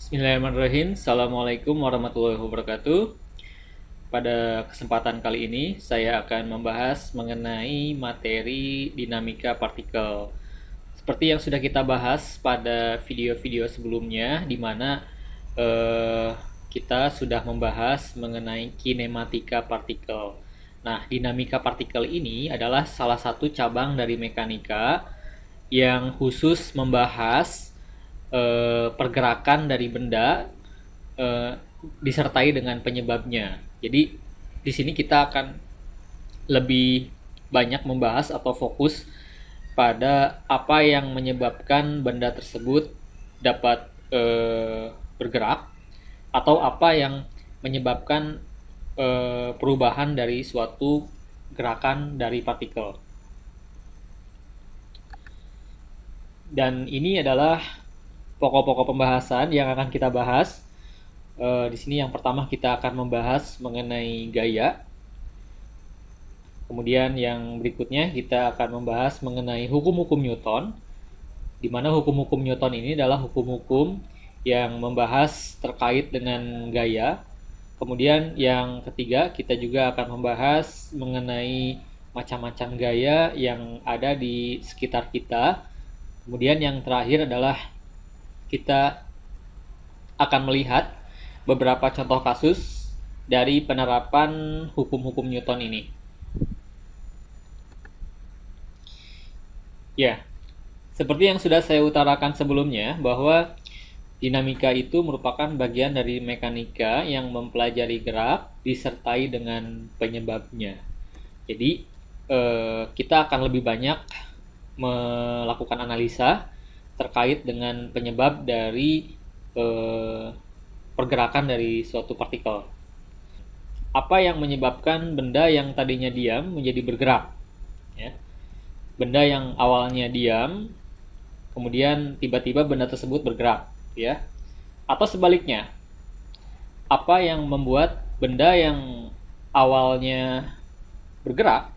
Bismillahirrahmanirrahim. Assalamualaikum warahmatullahi wabarakatuh. Pada kesempatan kali ini saya akan membahas mengenai materi dinamika partikel. Seperti yang sudah kita bahas pada video-video sebelumnya, di mana kita sudah membahas mengenai kinematika partikel. Nah, dinamika partikel ini adalah salah satu cabang dari mekanika yang khusus membahas pergerakan dari benda eh, disertai dengan penyebabnya. Jadi di sini kita akan lebih banyak membahas atau fokus pada apa yang menyebabkan benda tersebut dapat bergerak atau apa yang menyebabkan perubahan dari suatu gerakan dari partikel. Dan ini adalah pokok-pokok pembahasan yang akan kita bahas. Di sini yang pertama kita akan membahas mengenai gaya. Kemudian yang berikutnya kita akan membahas mengenai hukum-hukum Newton, di mana hukum-hukum Newton ini adalah hukum-hukum yang membahas terkait dengan gaya. Kemudian yang ketiga kita juga akan membahas mengenai macam-macam gaya yang ada di sekitar kita. Kemudian yang terakhir adalah kita akan melihat beberapa contoh kasus dari penerapan hukum-hukum Newton ini. Ya, seperti yang sudah saya utarakan sebelumnya, bahwa dinamika itu merupakan bagian dari mekanika yang mempelajari gerak disertai dengan penyebabnya. Jadi, kita akan lebih banyak melakukan analisa terkait dengan penyebab dari pergerakan dari suatu partikel. Apa yang menyebabkan benda yang tadinya diam menjadi bergerak? Ya. Benda yang awalnya diam, kemudian tiba-tiba benda tersebut bergerak, ya. Atau sebaliknya, apa yang membuat benda yang awalnya bergerak,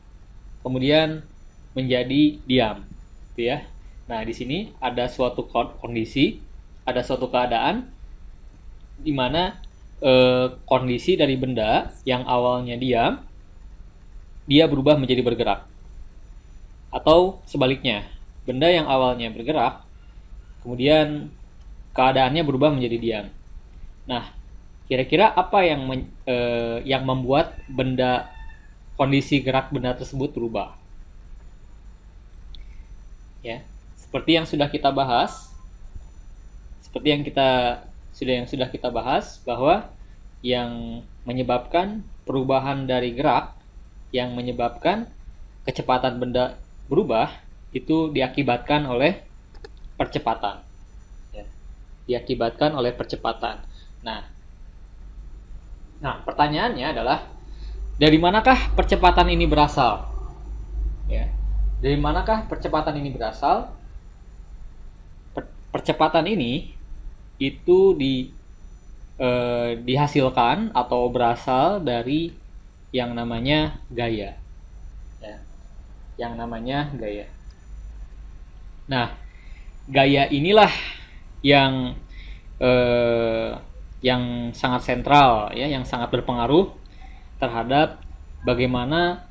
kemudian menjadi diam, ya. Nah, di sini ada suatu kondisi, ada suatu keadaan di mana kondisi dari benda yang awalnya diam, dia berubah menjadi bergerak. Atau sebaliknya, benda yang awalnya bergerak, kemudian keadaannya berubah menjadi diam. Nah, kira-kira apa yang membuat benda kondisi gerak benda tersebut berubah? Ya, seperti yang sudah kita bahas, bahwa yang menyebabkan perubahan dari gerak, yang menyebabkan kecepatan benda berubah, itu diakibatkan oleh percepatan. Ya, diakibatkan oleh percepatan. Nah, pertanyaannya adalah, dari manakah percepatan ini berasal? Ya, dari manakah percepatan ini berasal? Percepatan ini itu dihasilkan atau berasal dari yang namanya gaya. Ya, yang namanya gaya. Nah, gaya inilah yang sangat sentral, ya, yang sangat berpengaruh terhadap bagaimana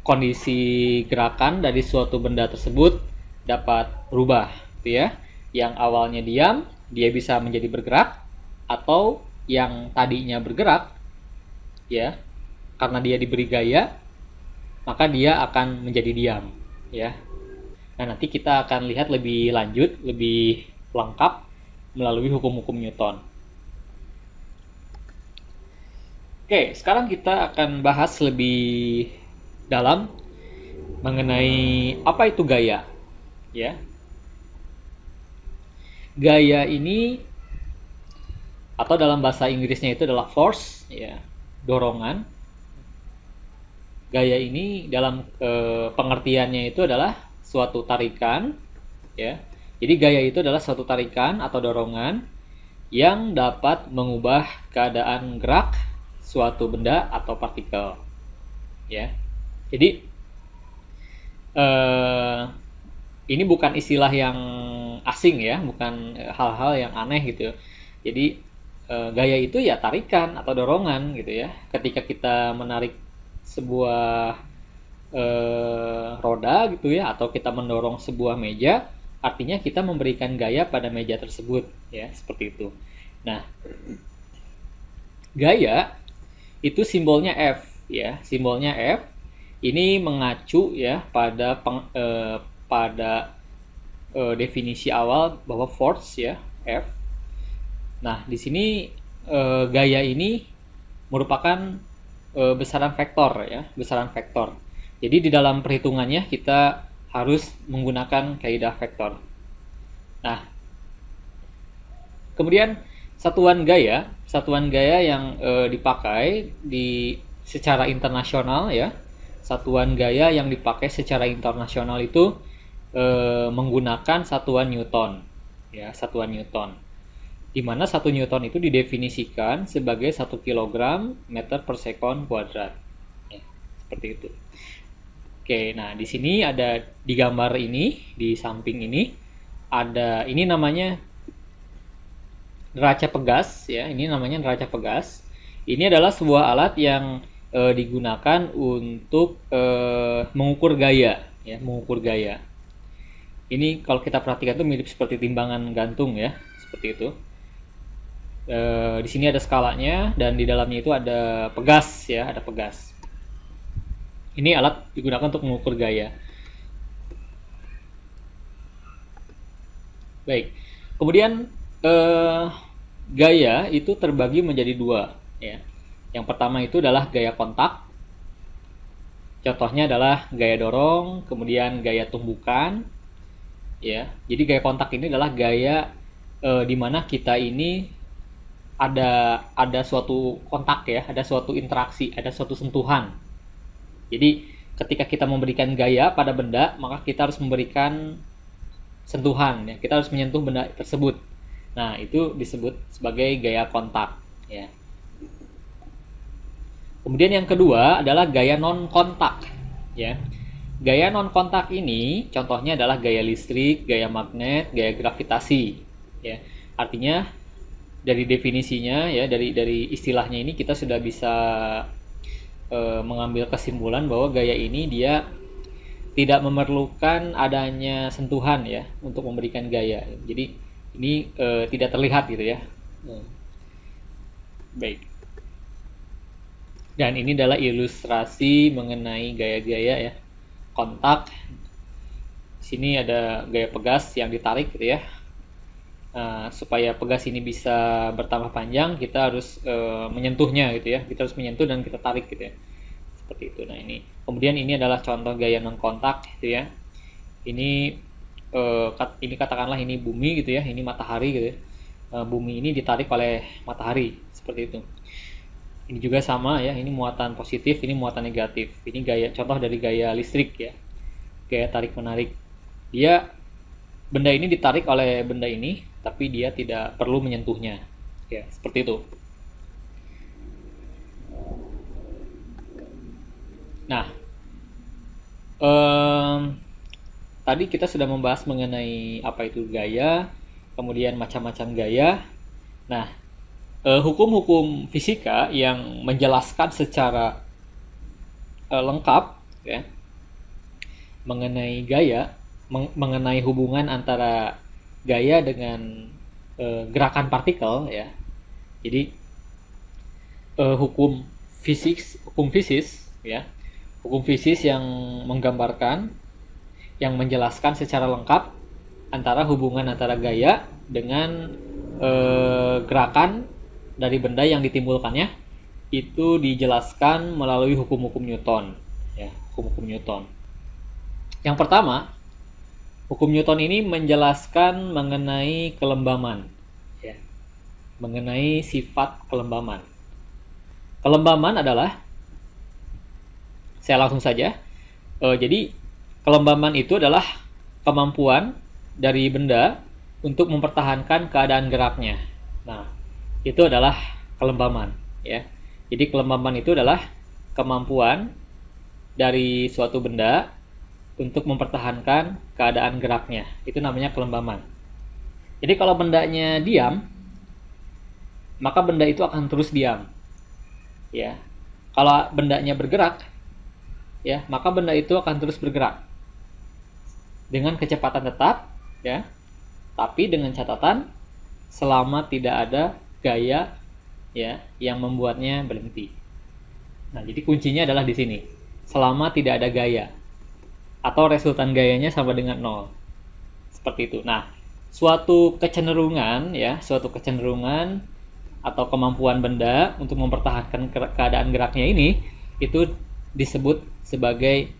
kondisi gerakan dari suatu benda tersebut dapat berubah, gitu ya. Yang awalnya diam, dia bisa menjadi bergerak, atau yang tadinya bergerak, ya, karena dia diberi gaya, maka dia akan menjadi diam, ya. Nah, nanti kita akan lihat lebih lanjut, lebih lengkap melalui hukum-hukum Newton. Oke, sekarang kita akan bahas lebih dalam mengenai apa itu gaya, ya. Gaya ini, atau dalam bahasa Inggrisnya itu adalah force, ya, dorongan. Gaya ini dalam pengertiannya itu adalah suatu tarikan, ya. Jadi gaya itu adalah suatu tarikan atau dorongan yang dapat mengubah keadaan gerak suatu benda atau partikel, ya. Jadi ini bukan istilah yang asing, ya, bukan hal-hal yang aneh gitu. Jadi gaya itu ya tarikan atau dorongan gitu ya. Ketika kita menarik sebuah roda gitu ya, atau kita mendorong sebuah meja, artinya kita memberikan gaya pada meja tersebut ya, seperti itu. Nah, gaya itu simbolnya F ya, simbolnya F ini mengacu ya pada definisi awal bahwa force ya, F. Nah, di sini gaya ini merupakan besaran vektor ya, besaran vektor. Jadi di dalam perhitungannya kita harus menggunakan kaidah vektor. Nah, kemudian satuan gaya yang dipakai secara internasional ya. Satuan gaya yang dipakai secara internasional itu menggunakan satuan Newton ya, satuan Newton. Di mana 1 Newton itu didefinisikan sebagai 1 kg meter per sekon kuadrat. Ya, seperti itu. Oke, nah di sini ada di gambar ini, di samping ini ada, ini namanya neraca pegas ya, ini namanya neraca pegas. Ini adalah sebuah alat yang digunakan untuk mengukur gaya ya, mengukur gaya. Ini kalau kita perhatikan itu mirip seperti timbangan gantung ya, seperti itu. Di sini ada skalanya dan di dalamnya itu ada pegas ya, ada pegas. Ini alat digunakan untuk mengukur gaya. Baik. Kemudian gaya itu terbagi menjadi 2 ya. Yang pertama itu adalah gaya kontak. Contohnya adalah gaya dorong, kemudian gaya tumbukan ya. Jadi gaya kontak ini adalah gaya di mana kita ini ada suatu kontak ya, ada suatu interaksi, ada suatu sentuhan. Jadi ketika kita memberikan gaya pada benda, maka kita harus memberikan sentuhan ya, kita harus menyentuh benda tersebut. Nah, itu disebut sebagai gaya kontak ya. Kemudian yang kedua adalah gaya non kontak ya. Gaya non kontak ini contohnya adalah gaya listrik, gaya magnet, gaya gravitasi ya. Artinya dari definisinya ya, dari istilahnya ini kita sudah bisa mengambil kesimpulan bahwa gaya ini dia tidak memerlukan adanya sentuhan ya untuk memberikan gaya. Jadi ini tidak terlihat gitu ya. Baik. Dan ini adalah ilustrasi mengenai gaya-gaya ya. Kontak. Sini ada gaya pegas yang ditarik gitu ya. Supaya pegas ini bisa bertambah panjang, kita harus menyentuhnya gitu ya. Kita harus menyentuh dan kita tarik gitu ya. Seperti itu. Nah, ini. Kemudian ini adalah contoh gaya non kontak gitu ya. Ini katakanlah ini bumi gitu ya, ini matahari gitu ya. Bumi ini ditarik oleh matahari seperti itu. Ini juga sama ya, ini muatan positif, ini muatan negatif. Ini gaya, contoh dari gaya listrik ya, gaya tarik menarik. Benda ini ditarik oleh benda ini, tapi dia tidak perlu menyentuhnya ya, seperti itu. Nah, tadi kita sudah membahas mengenai apa itu gaya, kemudian macam-macam gaya. Nah, hukum-hukum fisika yang menjelaskan secara lengkap ya mengenai gaya, mengenai hubungan antara gaya dengan gerakan partikel ya. Jadi hukum fisis ya, hukum fisis yang menggambarkan, yang menjelaskan secara lengkap antara hubungan antara gaya dengan gerakan dari benda yang ditimbulkannya, itu dijelaskan melalui hukum-hukum Newton ya, hukum-hukum Newton. Yang pertama, hukum Newton ini menjelaskan mengenai kelembaman ya, mengenai sifat kelembaman. Kelembaman adalah, saya langsung saja, jadi kelembaman itu adalah kemampuan dari benda untuk mempertahankan keadaan geraknya. Nah, itu adalah kelembaman ya. Jadi kelembaman itu adalah kemampuan dari suatu benda untuk mempertahankan keadaan geraknya. Itu namanya kelembaman. Jadi kalau bendanya diam, maka benda itu akan terus diam. Ya. Kalau bendanya bergerak, ya, maka benda itu akan terus bergerak dengan kecepatan tetap, ya. Tapi dengan catatan selama tidak ada gaya, ya, yang membuatnya berhenti. Nah, jadi kuncinya adalah di sini. Selama tidak ada gaya atau resultan gayanya sama dengan 0. Seperti itu. Nah, suatu kecenderungan, ya, suatu kecenderungan atau kemampuan benda untuk mempertahankan keadaan geraknya ini itu disebut sebagai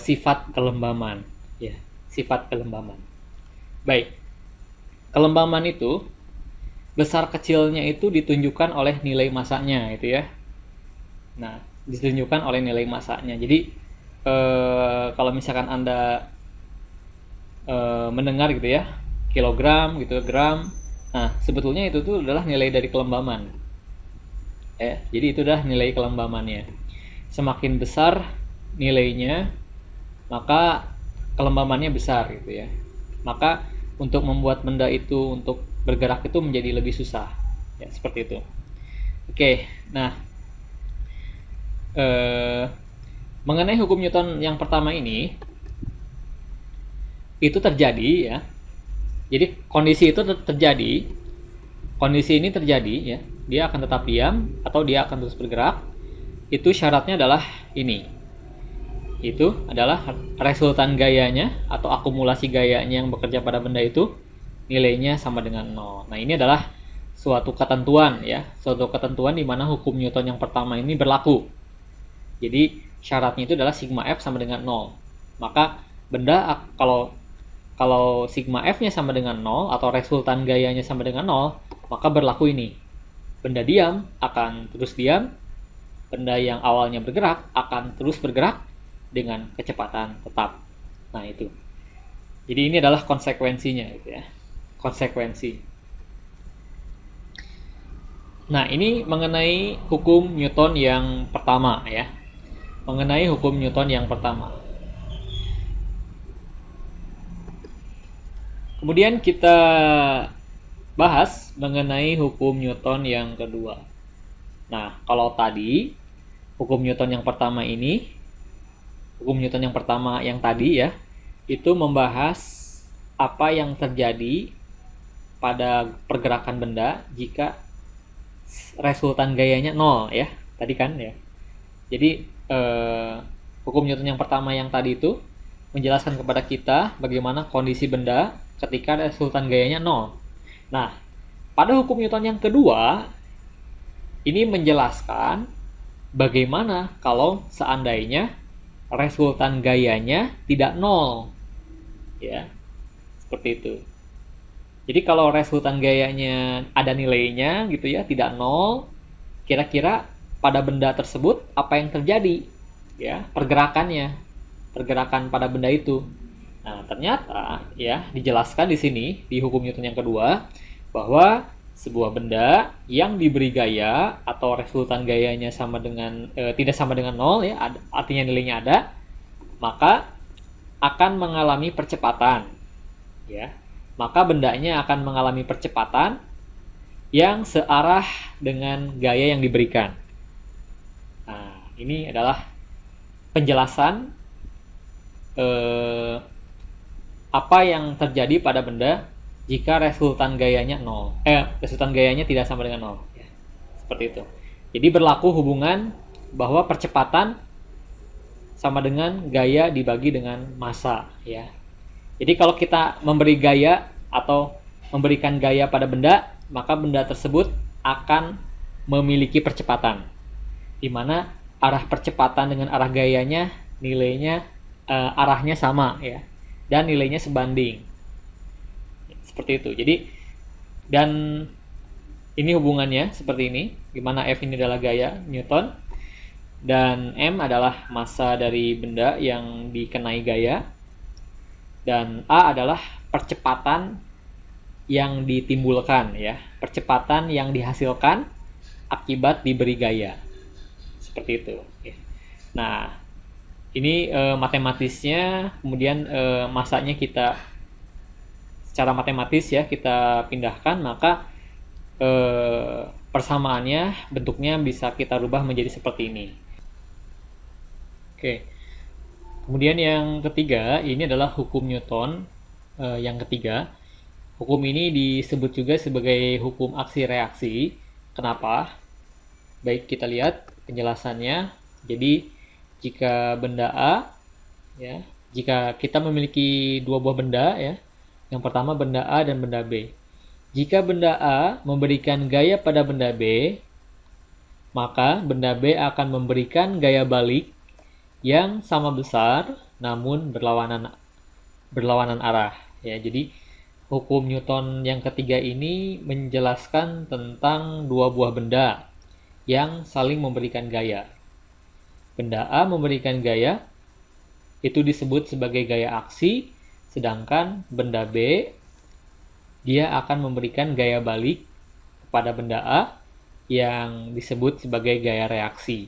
sifat kelembaman, ya, sifat kelembaman. Baik, kelembaman itu besar kecilnya itu ditunjukkan oleh nilai massanya, itu ya. Nah, ditunjukkan oleh nilai massanya. Jadi kalau misalkan Anda mendengar gitu ya, kilogram gitu, gram, nah sebetulnya itu tuh adalah nilai dari kelembaman. Jadi itu adalah nilai kelembamannya. Semakin besar nilainya, maka kelembamannya besar gitu ya. Maka untuk membuat benda itu untuk bergerak itu menjadi lebih susah, ya, seperti itu. Oke, nah mengenai hukum Newton yang pertama ini itu terjadi, ya. Jadi kondisi itu terjadi, kondisi ini terjadi, ya. Dia akan tetap diam atau dia akan terus bergerak. Itu syaratnya adalah ini. Itu adalah resultan gayanya atau akumulasi gayanya yang bekerja pada benda itu nilainya sama dengan 0. Nah, ini adalah suatu ketentuan, ya, suatu ketentuan di mana hukum Newton yang pertama ini berlaku. Jadi syaratnya itu adalah sigma F sama dengan 0. Maka benda kalau sigma F-nya sama dengan 0 atau resultan gayanya sama dengan 0, maka berlaku ini. Benda diam akan terus diam, benda yang awalnya bergerak akan terus bergerak dengan kecepatan tetap. Nah, itu. Jadi ini adalah konsekuensinya, gitu ya. Konsekuensi. Nah, ini mengenai hukum Newton yang pertama, ya. Mengenai hukum Newton yang pertama. Kemudian kita bahas mengenai hukum Newton yang kedua. Nah, kalau tadi hukum Newton yang pertama ini, hukum Newton yang pertama yang tadi, ya, itu membahas apa yang terjadi pada pergerakan benda jika resultan gayanya 0, ya. Tadi kan, ya. Jadi hukum Newton yang pertama yang tadi itu menjelaskan kepada kita bagaimana kondisi benda ketika resultan gayanya 0. Nah, pada hukum Newton yang kedua ini menjelaskan bagaimana kalau seandainya resultan gayanya tidak 0, ya, seperti itu. Jadi kalau resultan gayanya ada nilainya gitu ya, tidak 0, kira-kira pada benda tersebut apa yang terjadi, ya, pergerakan pada benda itu. Nah, ternyata, ya, dijelaskan di sini di hukum Newton yang kedua bahwa sebuah benda yang diberi gaya atau resultan gayanya sama dengan tidak sama dengan 0, ya, artinya nilainya ada, maka akan mengalami percepatan, ya. Maka bendanya akan mengalami percepatan yang searah dengan gaya yang diberikan. Nah, ini adalah penjelasan apa yang terjadi pada benda jika resultan gayanya 0. Resultan gayanya tidak sama dengan 0, ya. Seperti itu. Jadi berlaku hubungan bahwa percepatan sama dengan gaya dibagi dengan massa, ya. Jadi kalau kita memberi gaya atau memberikan gaya pada benda, maka benda tersebut akan memiliki percepatan, di mana arah percepatan dengan arah gayanya nilainya arahnya sama, ya, dan nilainya sebanding. Seperti itu. Jadi, dan ini hubungannya seperti ini, gimana F ini adalah gaya Newton dan M adalah massa dari benda yang dikenai gaya, dan A adalah percepatan yang ditimbulkan, ya, percepatan yang dihasilkan akibat diberi gaya. Seperti itu, ya. Nah, ini matematisnya, kemudian massanya kita secara matematis, ya, kita pindahkan, maka persamaannya, bentuknya bisa kita rubah menjadi seperti ini. Oke. Kemudian yang ketiga, ini adalah hukum Newton. Yang ketiga, hukum ini disebut juga sebagai hukum aksi reaksi. Kenapa? Baik, kita lihat penjelasannya. Jadi, jika benda A, ya, jika kita memiliki dua buah benda, ya, yang pertama benda A dan benda B. Jika benda A memberikan gaya pada benda B, maka benda B akan memberikan gaya balik yang sama besar namun berlawanan arah. Ya, jadi hukum Newton yang ketiga ini menjelaskan tentang dua buah benda yang saling memberikan gaya. Benda A memberikan gaya, itu disebut sebagai gaya aksi, sedangkan benda B dia akan memberikan gaya balik kepada benda A yang disebut sebagai gaya reaksi.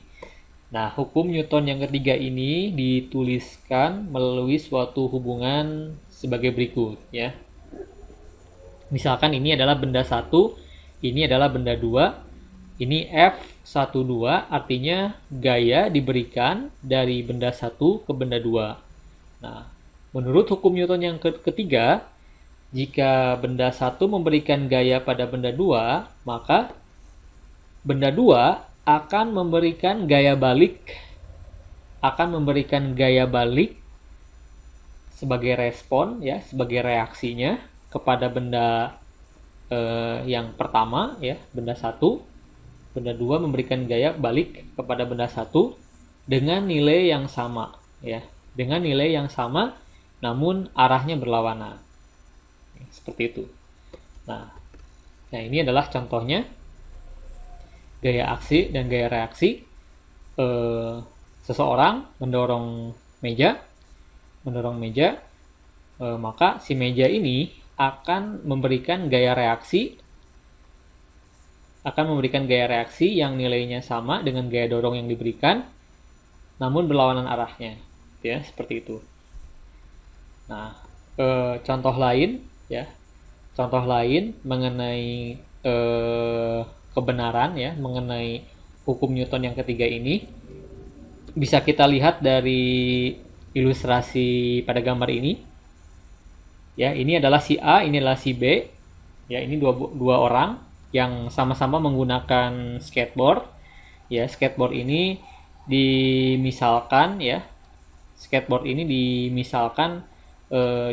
Nah, hukum Newton yang ketiga ini dituliskan melalui suatu hubungan sebagai berikut, ya. Misalkan ini adalah benda 1, ini adalah benda 2, ini F12, artinya gaya diberikan dari benda 1 ke benda 2. Nah, menurut hukum Newton yang ketiga, jika benda 1 memberikan gaya pada benda 2, maka benda 2 akan memberikan gaya balik sebagai respon, ya, sebagai reaksinya kepada benda yang pertama, ya, benda 1. Benda 2 memberikan gaya balik kepada benda 1 dengan nilai yang sama, ya, dengan nilai yang sama namun arahnya berlawanan. Seperti itu. Nah, ini adalah contohnya gaya aksi dan gaya reaksi. Seseorang mendorong meja, maka si meja ini akan memberikan gaya reaksi yang nilainya sama dengan gaya dorong yang diberikan, namun berlawanan arahnya, ya, seperti itu. Nah, contoh lain mengenai kebenaran, ya, mengenai hukum Newton yang ketiga ini bisa kita lihat dari ilustrasi pada gambar ini. Ya, ini adalah si A, ini adalah si B. Ya, ini dua orang yang sama-sama menggunakan skateboard. Ya, skateboard ini dimisalkan,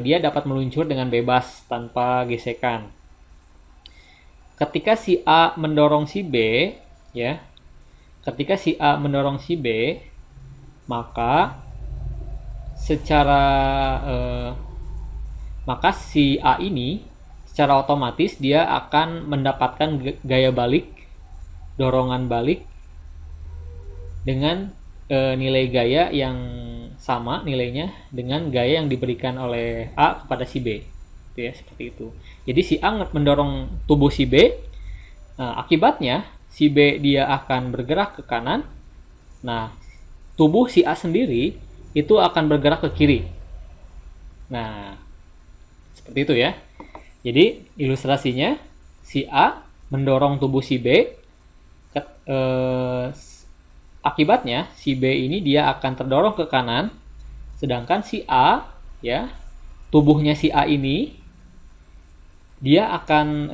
dia dapat meluncur dengan bebas tanpa gesekan. Ketika si A mendorong si B, ya, maka maka si A ini secara otomatis dia akan mendapatkan gaya balik, dorongan balik dengan nilai gaya yang sama nilainya dengan gaya yang diberikan oleh A kepada si B. Itu, ya, seperti itu. Jadi si A mendorong tubuh si B, akibatnya si B dia akan bergerak ke kanan. Nah, tubuh si A sendiri itu akan bergerak ke kiri. Nah, seperti itu, ya. Jadi ilustrasinya, si A mendorong tubuh si B, akibatnya si B ini dia akan terdorong ke kanan, sedangkan si A, ya, tubuhnya si A ini dia akan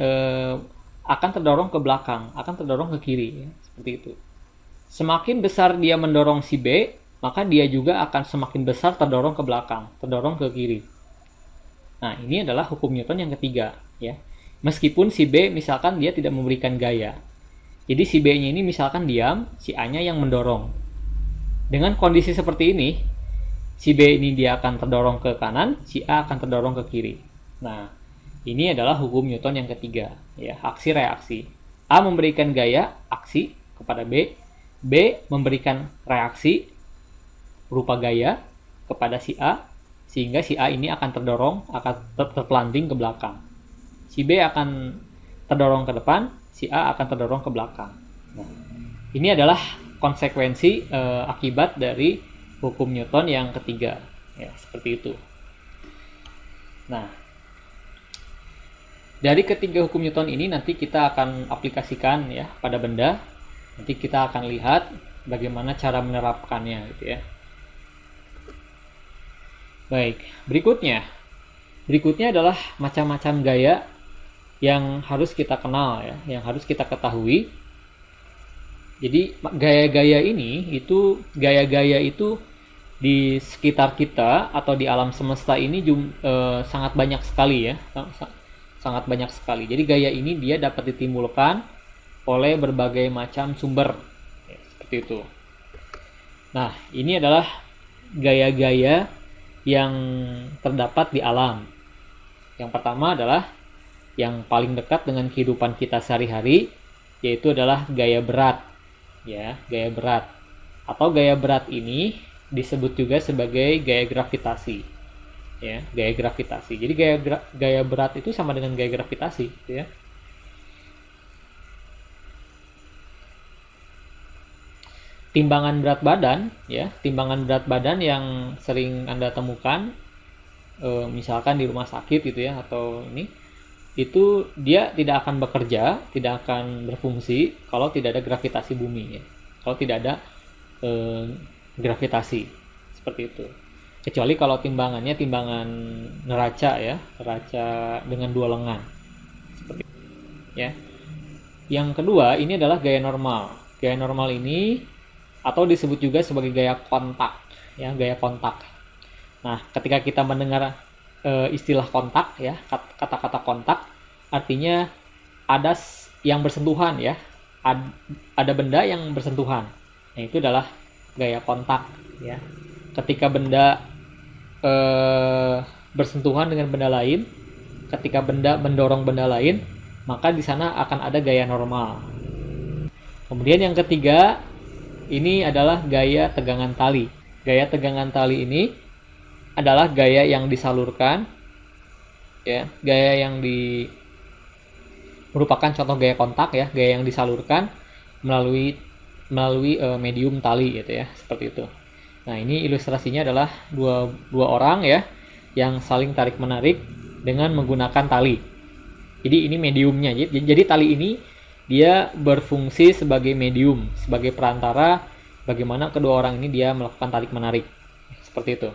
terdorong ke belakang, akan terdorong ke kiri, ya, seperti itu. Semakin besar dia mendorong si B, maka dia juga akan semakin besar terdorong ke belakang, terdorong ke kiri. Nah, ini adalah hukum Newton yang ketiga, ya. Meskipun si B misalkan dia tidak memberikan gaya. Jadi si B-nya ini misalkan diam, si A-nya yang mendorong. Dengan kondisi seperti ini, si B ini dia akan terdorong ke kanan, si A akan terdorong ke kiri. Nah, ini adalah hukum Newton yang ketiga, ya, aksi reaksi. A memberikan gaya aksi kepada B, B memberikan reaksi berupa gaya kepada si A, sehingga si A ini akan terpelanting ke belakang. Si B akan terdorong ke depan, si A akan terdorong ke belakang. Nah, ini adalah konsekuensi akibat dari hukum Newton yang ketiga, ya, seperti itu. Nah, Dari ketiga hukum Newton ini nanti kita akan aplikasikan ya pada benda. Nanti kita akan lihat bagaimana cara menerapkannya gitu ya. Baik, berikutnya adalah macam-macam gaya yang harus kita kenal ya, yang harus kita ketahui. Jadi gaya-gaya itu di sekitar kita atau di alam semesta ini sangat banyak sekali ya, sangat banyak sekali. Jadi gaya ini dia dapat ditimbulkan oleh berbagai macam sumber ya, seperti itu. Nah, ini adalah gaya-gaya yang terdapat di alam. Yang pertama adalah yang paling dekat dengan kehidupan kita sehari-hari, yaitu adalah gaya berat ya, gaya berat. Atau gaya berat ini disebut juga sebagai gaya gravitasi ya, gaya gravitasi. Jadi gaya berat itu sama dengan gaya gravitasi gitu ya. Timbangan berat badan ya, timbangan berat badan yang sering Anda temukan misalkan di rumah sakit gitu ya, atau ini, itu dia tidak akan bekerja, tidak akan berfungsi kalau tidak ada gravitasi bumi ya. Kalau tidak ada gravitasi seperti itu. Kecuali kalau timbangannya timbangan neraca ya, neraca dengan dua lengan. Seperti itu. Ya. Yang kedua, ini adalah gaya normal. Gaya normal ini atau disebut juga sebagai gaya kontak ya, gaya kontak. Nah, ketika kita mendengar istilah kontak ya, kata-kata kontak artinya ada yang bersentuhan ya, ada benda yang bersentuhan. Nah, itu adalah gaya kontak ya. Ketika benda bersentuhan dengan benda lain, ketika benda mendorong benda lain, maka di sana akan ada gaya normal. Kemudian yang ketiga, ini adalah gaya tegangan tali. Gaya tegangan tali ini adalah gaya yang disalurkan ya, gaya yang merupakan contoh gaya kontak ya, gaya yang disalurkan melalui medium tali gitu ya, seperti itu. Nah, ini ilustrasinya adalah dua orang ya yang saling tarik menarik dengan menggunakan tali. Jadi ini mediumnya. Jadi tali ini dia berfungsi sebagai medium, sebagai perantara bagaimana kedua orang ini dia melakukan tarik menarik. Seperti itu.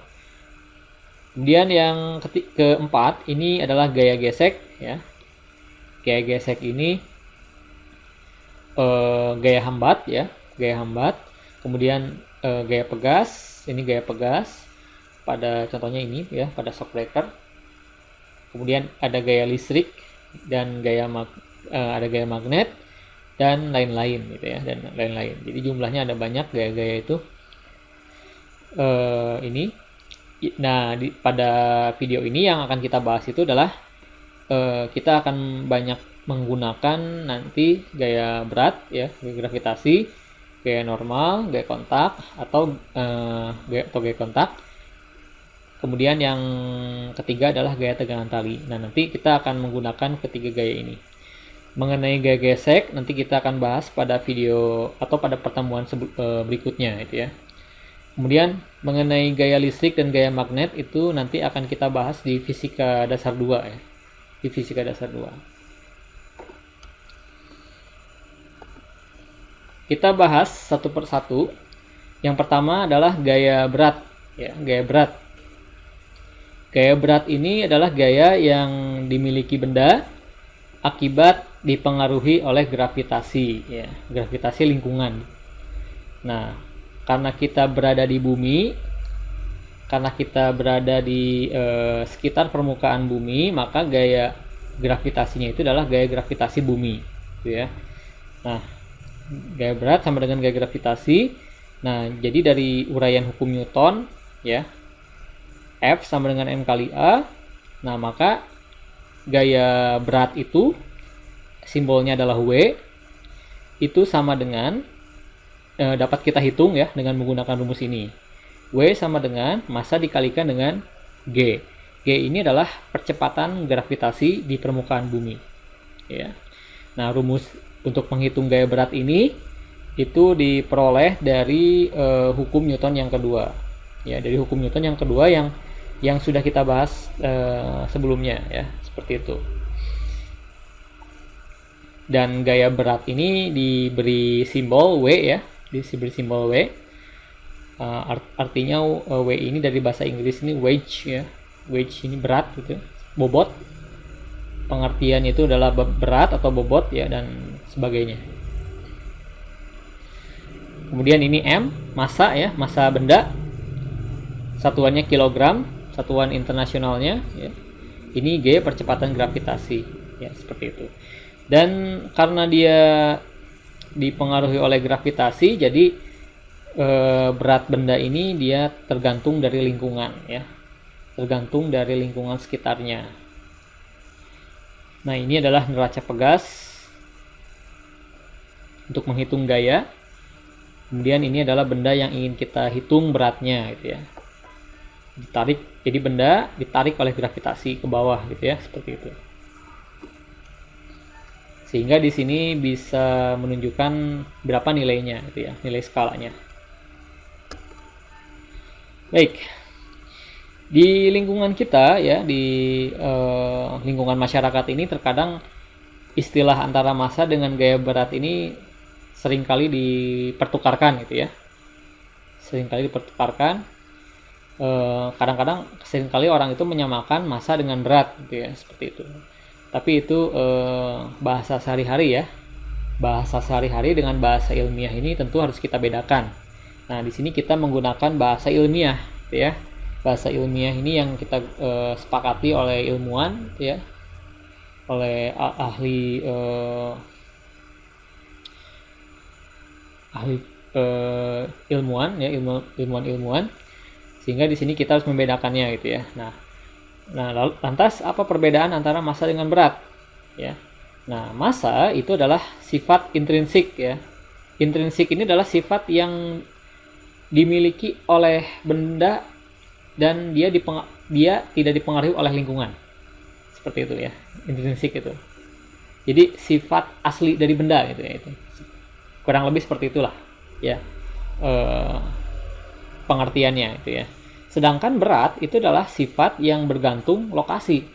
Kemudian yang keempat ini adalah gaya gesek ya. Gaya gesek ini gaya hambat ya, gaya hambat. Kemudian gaya pegas, ini gaya pegas pada contohnya ini ya, pada shock breaker. Kemudian ada gaya listrik dan ada gaya magnet dan lain-lain gitu ya, dan lain-lain. Jadi jumlahnya ada banyak gaya-gaya itu. Ini. Nah, pada video ini yang akan kita bahas itu adalah kita akan banyak menggunakan nanti gaya berat ya, gaya gravitasi, gaya normal, gaya kontak atau gaya kontak. Kemudian yang ketiga adalah gaya tegangan tali. Nah, nanti kita akan menggunakan ketiga gaya ini. Mengenai gaya gesek nanti kita akan bahas pada video atau pada pertemuan berikutnya itu ya. Kemudian mengenai gaya listrik dan gaya magnet itu nanti akan kita bahas di fisika dasar 2 ya. Di fisika dasar 2. Kita bahas satu persatu. Yang pertama adalah gaya berat ya, gaya berat. Gaya berat ini adalah gaya yang dimiliki benda akibat dipengaruhi oleh gravitasi ya, gravitasi lingkungan. Nah, karena kita berada di bumi, karena kita berada di sekitar permukaan bumi, maka gaya gravitasinya itu adalah gaya gravitasi bumi gitu ya. Nah, gaya berat sama dengan gaya gravitasi. Nah, jadi dari uraian hukum Newton ya, F sama dengan M kali A. Nah, maka gaya berat itu simbolnya adalah W, itu sama dengan dapat kita hitung ya dengan menggunakan rumus ini. W sama dengan massa dikalikan dengan G. G ini adalah percepatan gravitasi di permukaan bumi ya. Nah, rumus untuk menghitung gaya berat ini itu diperoleh dari hukum Newton yang kedua ya, dari hukum Newton yang kedua yang sudah kita bahas sebelumnya ya, seperti itu. Dan gaya berat ini diberi simbol W ya, diberi simbol W. Artinya W ini dari bahasa Inggris ini wage ya, wage ini berat gitu, bobot. Pengertian itu adalah berat atau bobot ya, dan sebagainya. Kemudian ini M, massa ya, massa benda. Satuannya kilogram, satuan internasionalnya ya. Ini G, percepatan gravitasi ya, seperti itu. Dan karena dia dipengaruhi oleh gravitasi, jadi berat benda ini dia tergantung dari lingkungan ya, tergantung dari lingkungan sekitarnya. Nah, ini adalah neraca pegas untuk menghitung gaya. Kemudian ini adalah benda yang ingin kita hitung beratnya gitu ya, ditarik, jadi benda ditarik oleh gravitasi ke bawah gitu ya, seperti itu. Sehingga di sini bisa menunjukkan berapa nilainya gitu ya, nilai skalanya. Baik, di lingkungan kita ya, di lingkungan masyarakat ini terkadang istilah antara massa dengan gaya berat ini seringkali dipertukarkan gitu ya, seringkali dipertukarkan. Kadang-kadang seringkali orang itu menyamakan massa dengan berat gitu ya, seperti itu. Tapi itu bahasa sehari-hari ya, bahasa sehari-hari dengan bahasa ilmiah ini tentu harus kita bedakan. Nah, di sini kita menggunakan bahasa ilmiah gitu ya. Bahasa ilmiah ini yang kita sepakati oleh ilmuwan gitu ya, oleh ahli ilmuwan ya, ilmuwan, sehingga di sini kita harus membedakannya gitu ya. Nah, lantas apa perbedaan antara massa dengan berat ya? Nah, massa itu adalah sifat intrinsik ya. Intrinsik ini adalah sifat yang dimiliki oleh benda dan dia tidak dipengaruhi oleh lingkungan. Seperti itu ya, intrinsik itu. Jadi sifat asli dari benda gitu ya, itu. Kurang lebih seperti itulah ya. Pengertiannya itu ya. Sedangkan berat itu adalah sifat yang bergantung lokasi.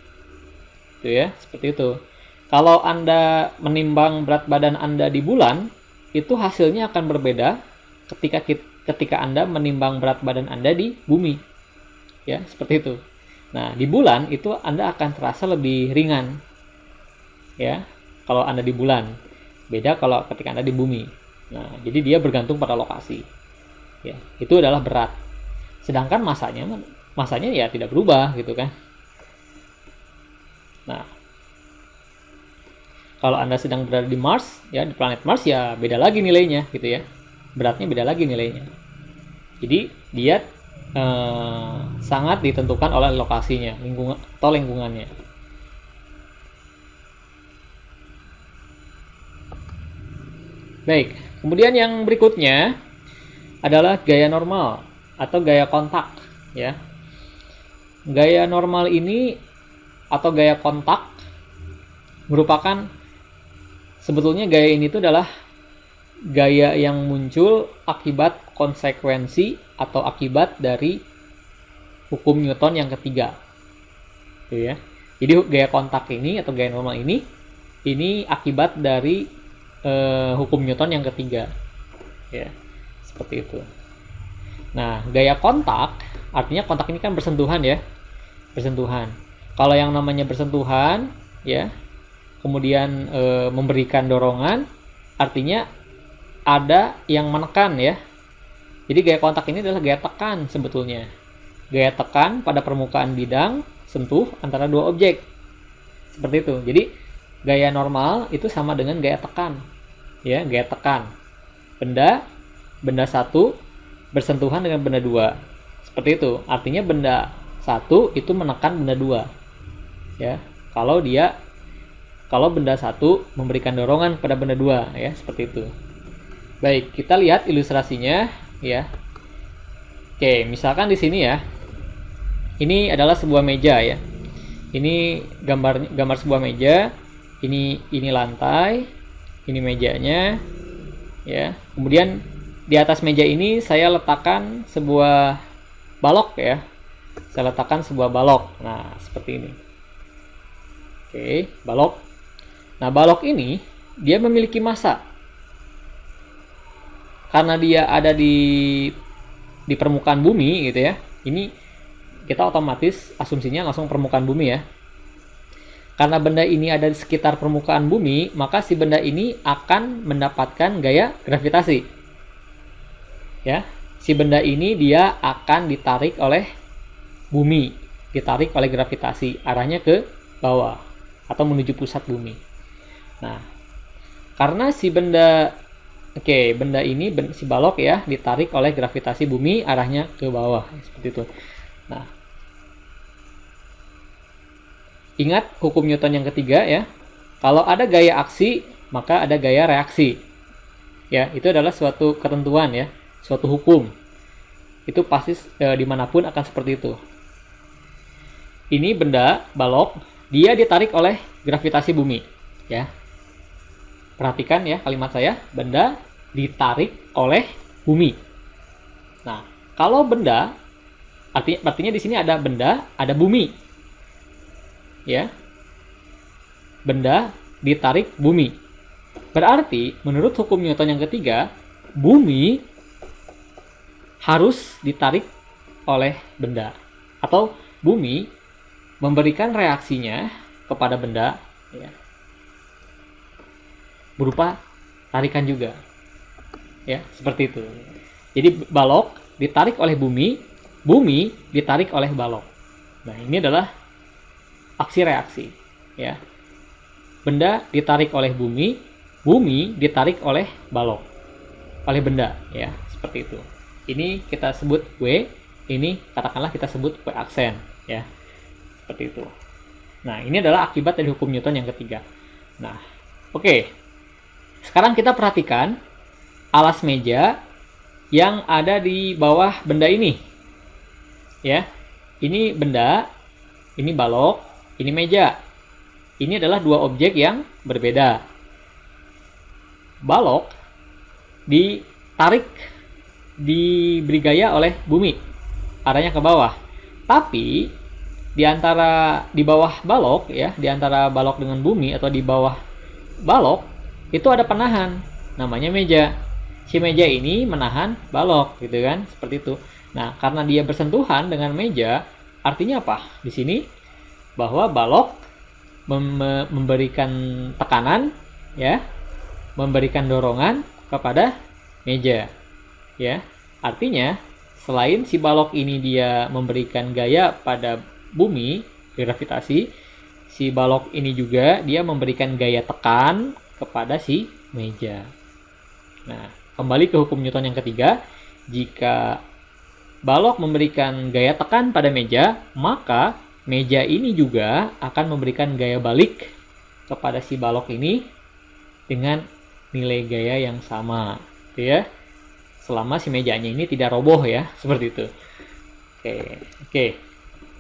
Itu ya, seperti itu. Kalau Anda menimbang berat badan Anda di bulan, itu hasilnya akan berbeda ketika Anda menimbang berat badan Anda di bumi. Ya, seperti itu. Nah, di bulan itu Anda akan terasa lebih ringan. Ya, kalau Anda di bulan. Beda kalau ketika Anda di bumi. Nah, jadi dia bergantung pada lokasi. Ya, itu adalah berat. Sedangkan masanya ya tidak berubah gitu kan. Nah, kalau Anda sedang berada di Mars ya, di planet Mars ya beda lagi nilainya gitu ya. Beratnya beda lagi nilainya. Jadi dia sangat ditentukan oleh lokasinya, lingkungannya. Baik, kemudian yang berikutnya adalah gaya normal atau gaya kontak ya. Gaya normal ini atau gaya kontak merupakan, sebetulnya gaya ini itu adalah gaya yang muncul akibat konsekuensi atau akibat dari hukum Newton yang ketiga. Gitu ya. Jadi gaya kontak ini atau gaya normal ini akibat dari hukum Newton yang ketiga. Ya, seperti itu. Nah, gaya kontak, artinya kontak ini kan bersentuhan ya. Bersentuhan. Kalau yang namanya bersentuhan, ya, kemudian memberikan dorongan, artinya ada yang menekan ya. Jadi gaya kontak ini adalah gaya tekan sebetulnya. Gaya tekan pada permukaan bidang sentuh antara dua objek. Seperti itu. Jadi gaya normal itu sama dengan gaya tekan. Ya, gaya tekan. Benda satu bersentuhan dengan benda dua. Seperti itu. Artinya benda satu itu menekan benda dua. Ya, kalau benda satu memberikan dorongan pada benda dua ya, seperti itu. Baik, kita lihat ilustrasinya ya. Oke, misalkan di sini ya. Ini adalah sebuah meja ya. Ini gambar sebuah meja. Ini lantai, ini mejanya ya. Kemudian di atas meja ini saya letakkan sebuah balok ya. Saya letakkan sebuah balok. Nah, seperti ini. Oke, balok. Nah, balok ini dia memiliki massa. Karena dia ada di permukaan bumi gitu ya. Ini kita otomatis asumsinya langsung permukaan bumi ya. Karena benda ini ada di sekitar permukaan bumi, maka si benda ini akan mendapatkan gaya gravitasi. Ya, si benda ini dia akan ditarik oleh bumi, ditarik oleh gravitasi, arahnya ke bawah atau menuju pusat bumi. Nah, karena si benda benda ini si balok ya ditarik oleh gravitasi bumi, arahnya ke bawah seperti itu. Nah, ingat hukum Newton yang ketiga ya. Kalau ada gaya aksi, maka ada gaya reaksi. Ya, itu adalah suatu ketentuan ya, suatu hukum. Itu pasti dimanapun akan seperti itu. Ini benda balok, dia ditarik oleh gravitasi bumi. Ya, perhatikan ya kalimat saya, benda ditarik oleh bumi. Nah, kalau benda, artinya di sini ada benda, ada bumi. Ya, benda ditarik bumi. Berarti menurut hukum Newton yang ketiga, bumi harus ditarik oleh benda, atau bumi memberikan reaksinya kepada benda ya, berupa tarikan juga ya, seperti itu. Jadi balok ditarik oleh bumi, bumi ditarik oleh balok. Nah, ini adalah aksi reaksi ya. Benda ditarik oleh bumi, bumi ditarik oleh balok, oleh benda ya, seperti itu. Ini kita sebut W, ini katakanlah kita sebut W aksen ya, seperti itu. Nah, ini adalah akibat dari hukum Newton yang ketiga. Nah, oke. Sekarang kita perhatikan alas meja yang ada di bawah benda ini ya. Ini benda, ini balok, ini meja. Ini adalah dua objek yang berbeda. Balok ditarik, diberi gaya oleh bumi, arahnya ke bawah. Tapi di bawah balok ya, di antara balok dengan bumi atau di bawah balok itu ada penahan, namanya meja. Si meja ini menahan balok, gitu kan? Seperti itu. Nah, karena dia bersentuhan dengan meja, artinya apa? Di sini bahwa balok memberikan tekanan ya, memberikan dorongan kepada meja ya. Artinya selain si balok ini dia memberikan gaya pada bumi, gravitasi, si balok ini juga dia memberikan gaya tekan kepada si meja. Nah, kembali ke hukum Newton yang ketiga, jika balok memberikan gaya tekan pada meja, maka meja ini juga akan memberikan gaya balik kepada si balok ini dengan nilai gaya yang sama, gitu ya. Selama si mejanya ini tidak roboh ya, seperti itu. Oke.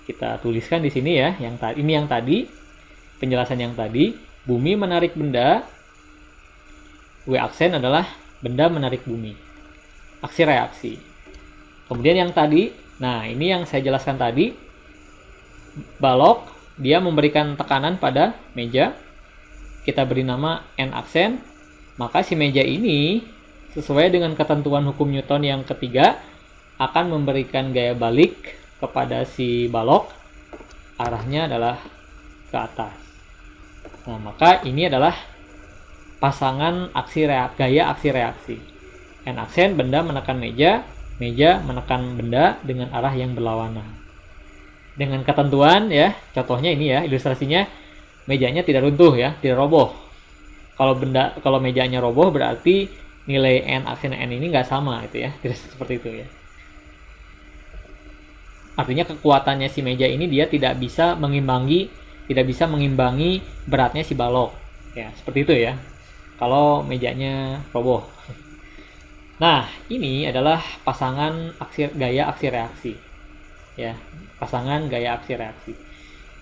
Kita tuliskan di sini ya, ini yang tadi, penjelasan yang tadi, bumi menarik benda, W aksen adalah benda menarik bumi. Aksi reaksi. Kemudian yang tadi, nah ini yang saya jelaskan tadi, balok dia memberikan tekanan pada meja, kita beri nama N aksen, maka si meja ini sesuai dengan ketentuan hukum Newton yang ketiga akan memberikan gaya balik kepada si balok, arahnya adalah ke atas. Nah, maka ini adalah pasangan gaya aksi reaksi. N aksen, benda menekan meja, meja menekan benda dengan arah yang berlawanan. Dengan ketentuan ya, contohnya ini ya, ilustrasinya mejanya tidak runtuh ya, tidak roboh. Kalau mejanya roboh berarti nilai N aksen N ini nggak sama itu ya, tidak seperti itu ya. Artinya kekuatannya si meja ini dia tidak bisa mengimbangi beratnya si balok. Ya, seperti itu ya. Kalau mejanya roboh. Nah, ini adalah pasangan gaya aksi reaksi. Ya, pasangan gaya aksi reaksi.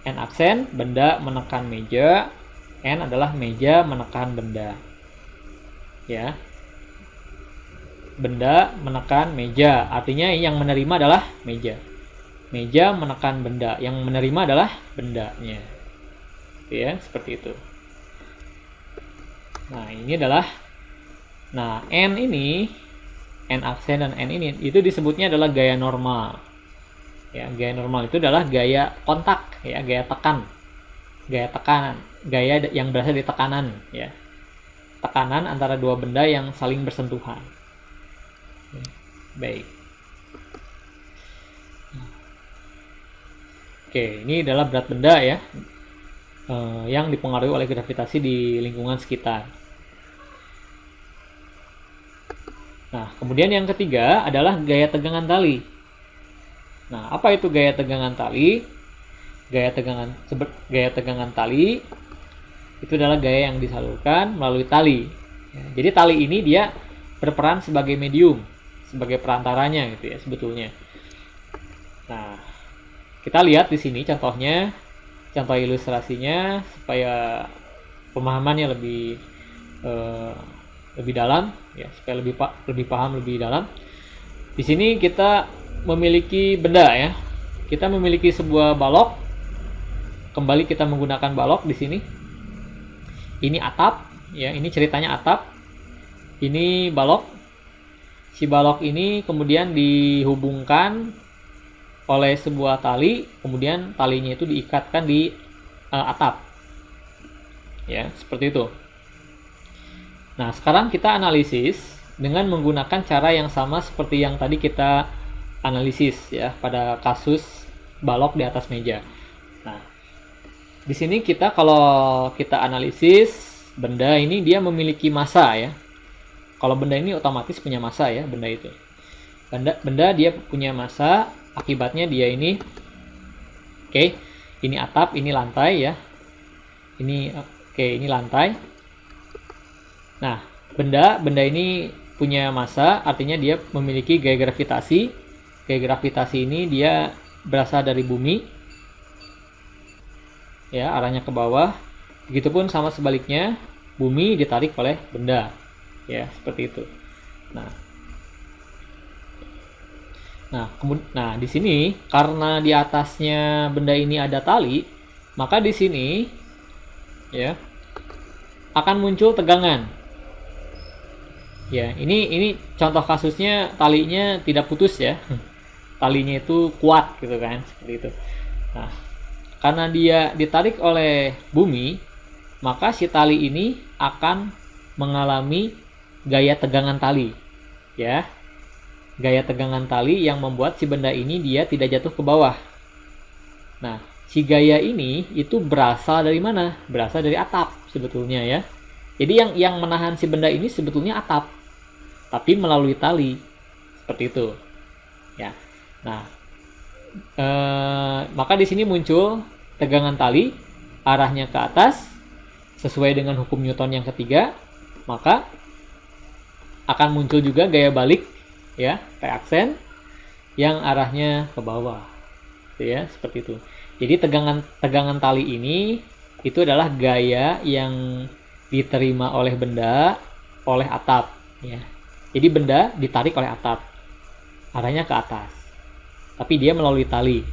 N aksen, benda menekan meja, N adalah meja menekan benda. Ya. Benda menekan meja, artinya yang menerima adalah meja. Meja menekan benda, yang menerima adalah bendanya. Ya, seperti itu. Nah, ini adalah N ini, N aksen dan N ini itu disebutnya adalah gaya normal. Ya, gaya normal itu adalah gaya kontak, ya, gaya tekan. Gaya tekanan, gaya yang berasal dari tekanan, ya. Tekanan antara dua benda yang saling bersentuhan. Baik. Oke, ini adalah berat benda ya, yang dipengaruhi oleh gravitasi di lingkungan sekitar. Nah, kemudian yang ketiga adalah gaya tegangan tali. Nah, apa itu gaya tegangan tali? Gaya tegangan tali itu adalah gaya yang disalurkan melalui tali. Jadi tali ini dia berperan sebagai medium, sebagai perantaranya gitu ya sebetulnya. Nah, kita lihat di sini contohnya, contoh ilustrasinya supaya pemahamannya lebih dalam ya, supaya lebih paham lebih dalam. Di sini kita memiliki benda ya. Kita memiliki sebuah balok. Kembali kita menggunakan balok di sini. Ini atap ya, ini ceritanya atap. Ini balok. Si balok ini kemudian dihubungkan oleh sebuah tali, kemudian talinya itu diikatkan di atap. Ya, seperti itu. Nah, sekarang kita analisis dengan menggunakan cara yang sama seperti yang tadi kita analisis ya pada kasus balok di atas meja. Nah, di sini kalau kita analisis benda ini dia memiliki massa ya. Kalau benda ini otomatis punya massa ya, benda itu. Benda dia punya massa, akibatnya dia ini ini atap, ini lantai ya. Ini lantai. Nah, benda ini punya massa, artinya dia memiliki gaya gravitasi. Gaya gravitasi ini dia berasal dari bumi. Ya, arahnya ke bawah. Begitupun sama sebaliknya, bumi ditarik oleh benda. Ya, seperti itu. Nah, di sini karena di atasnya benda ini ada tali, maka di sini ya akan muncul tegangan. Ya, ini contoh kasusnya talinya tidak putus ya. Talinya itu kuat gitu kan, seperti itu. Nah, karena dia ditarik oleh bumi, maka si tali ini akan mengalami gaya tegangan tali. Ya. Gaya tegangan tali yang membuat si benda ini dia tidak jatuh ke bawah. Nah, si gaya ini itu berasal dari mana? Berasal dari atap sebetulnya ya. Jadi yang menahan si benda ini sebetulnya atap, tapi melalui tali, seperti itu. Ya, nah, maka di sini muncul tegangan tali, arahnya ke atas, sesuai dengan hukum Newton yang ketiga, maka akan muncul juga gaya balik, ya, T aksen, yang arahnya ke bawah, ya, seperti itu. Jadi tegangan tali ini itu adalah gaya yang diterima oleh benda oleh atap ya. Jadi benda ditarik oleh atap, arahnya ke atas, tapi dia melalui tali,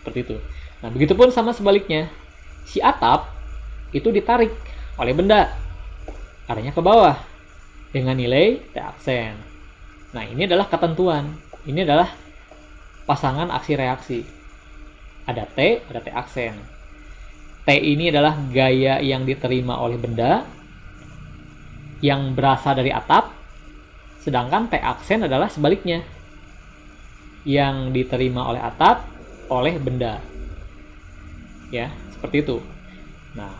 seperti itu. Nah, begitupun sama sebaliknya, si atap itu ditarik oleh benda, arahnya ke bawah dengan nilai T aksen. Nah, ini adalah ketentuan, ini adalah pasangan aksi reaksi, ada T, ada T aksen. T ini adalah gaya yang diterima oleh benda yang berasal dari atap, sedangkan T aksen adalah sebaliknya, yang diterima oleh atap oleh benda. Ya, seperti itu. Nah,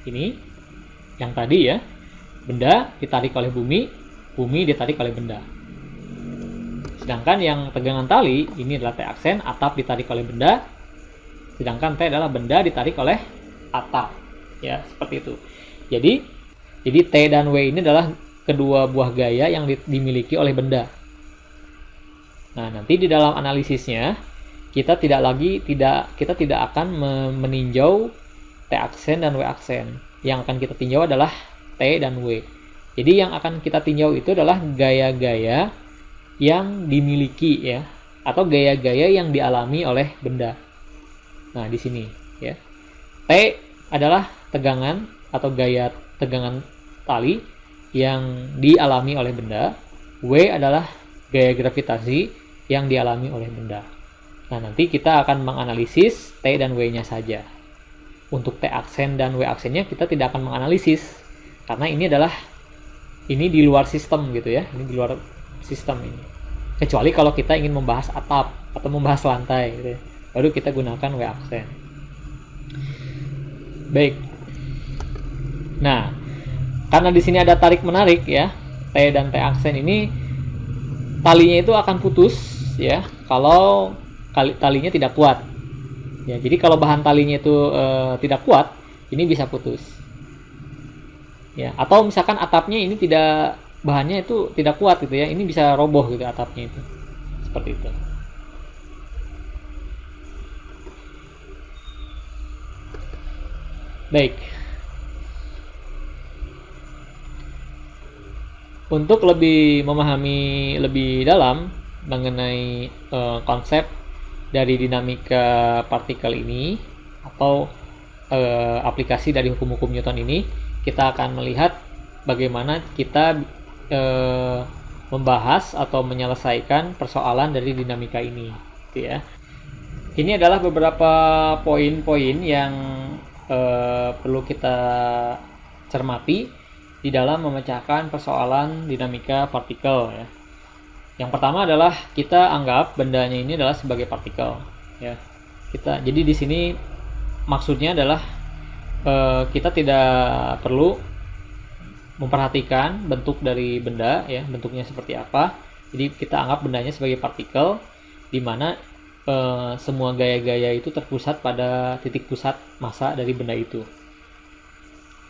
ini yang tadi ya, benda ditarik oleh bumi, bumi ditarik oleh benda. Sedangkan yang tegangan tali ini adalah T aksen, atap ditarik oleh benda, sedangkan T adalah benda ditarik oleh atap. Ya, seperti itu. Jadi T dan W ini adalah kedua buah gaya yang dimiliki oleh benda. Nah, nanti di dalam analisisnya kita tidak akan meninjau T aksen dan W aksen. Yang akan kita tinjau adalah T dan W. Jadi yang akan kita tinjau itu adalah gaya-gaya yang dimiliki ya, atau gaya-gaya yang dialami oleh benda. Nah, di sini ya. T adalah tegangan atau gaya tegangan tali yang dialami oleh benda. W adalah gaya gravitasi yang dialami oleh benda. Nah, nanti kita akan menganalisis T dan W-nya saja. Untuk T aksen dan W aksennya kita tidak akan menganalisis, karena ini di luar sistem gitu ya, ini di luar sistem ini. Kecuali kalau kita ingin membahas atap atau membahas lantai gitu ya, baru kita gunakan W aksen. Baik. Nah, karena di sini ada tarik menarik ya, T dan T aksen ini talinya itu akan putus ya kalau talinya tidak kuat. Ya, jadi kalau bahan talinya itu tidak kuat, ini bisa putus. Ya, atau misalkan atapnya ini bahannya itu tidak kuat gitu ya, ini bisa roboh gitu atapnya itu. Seperti itu. Baik. Untuk lebih memahami lebih dalam mengenai konsep dari dinamika partikel ini atau aplikasi dari hukum-hukum Newton ini, kita akan melihat bagaimana kita membahas atau menyelesaikan persoalan dari dinamika ini, gitu ya. Ini adalah beberapa poin-poin yang perlu kita cermati di dalam memecahkan persoalan dinamika partikel ya. Yang pertama adalah kita anggap bendanya ini adalah sebagai partikel ya. Jadi di sini maksudnya adalah kita tidak perlu memperhatikan bentuk dari benda ya, bentuknya seperti apa. Jadi kita anggap bendanya sebagai partikel, di mana semua gaya-gaya itu terpusat pada titik pusat massa dari benda itu.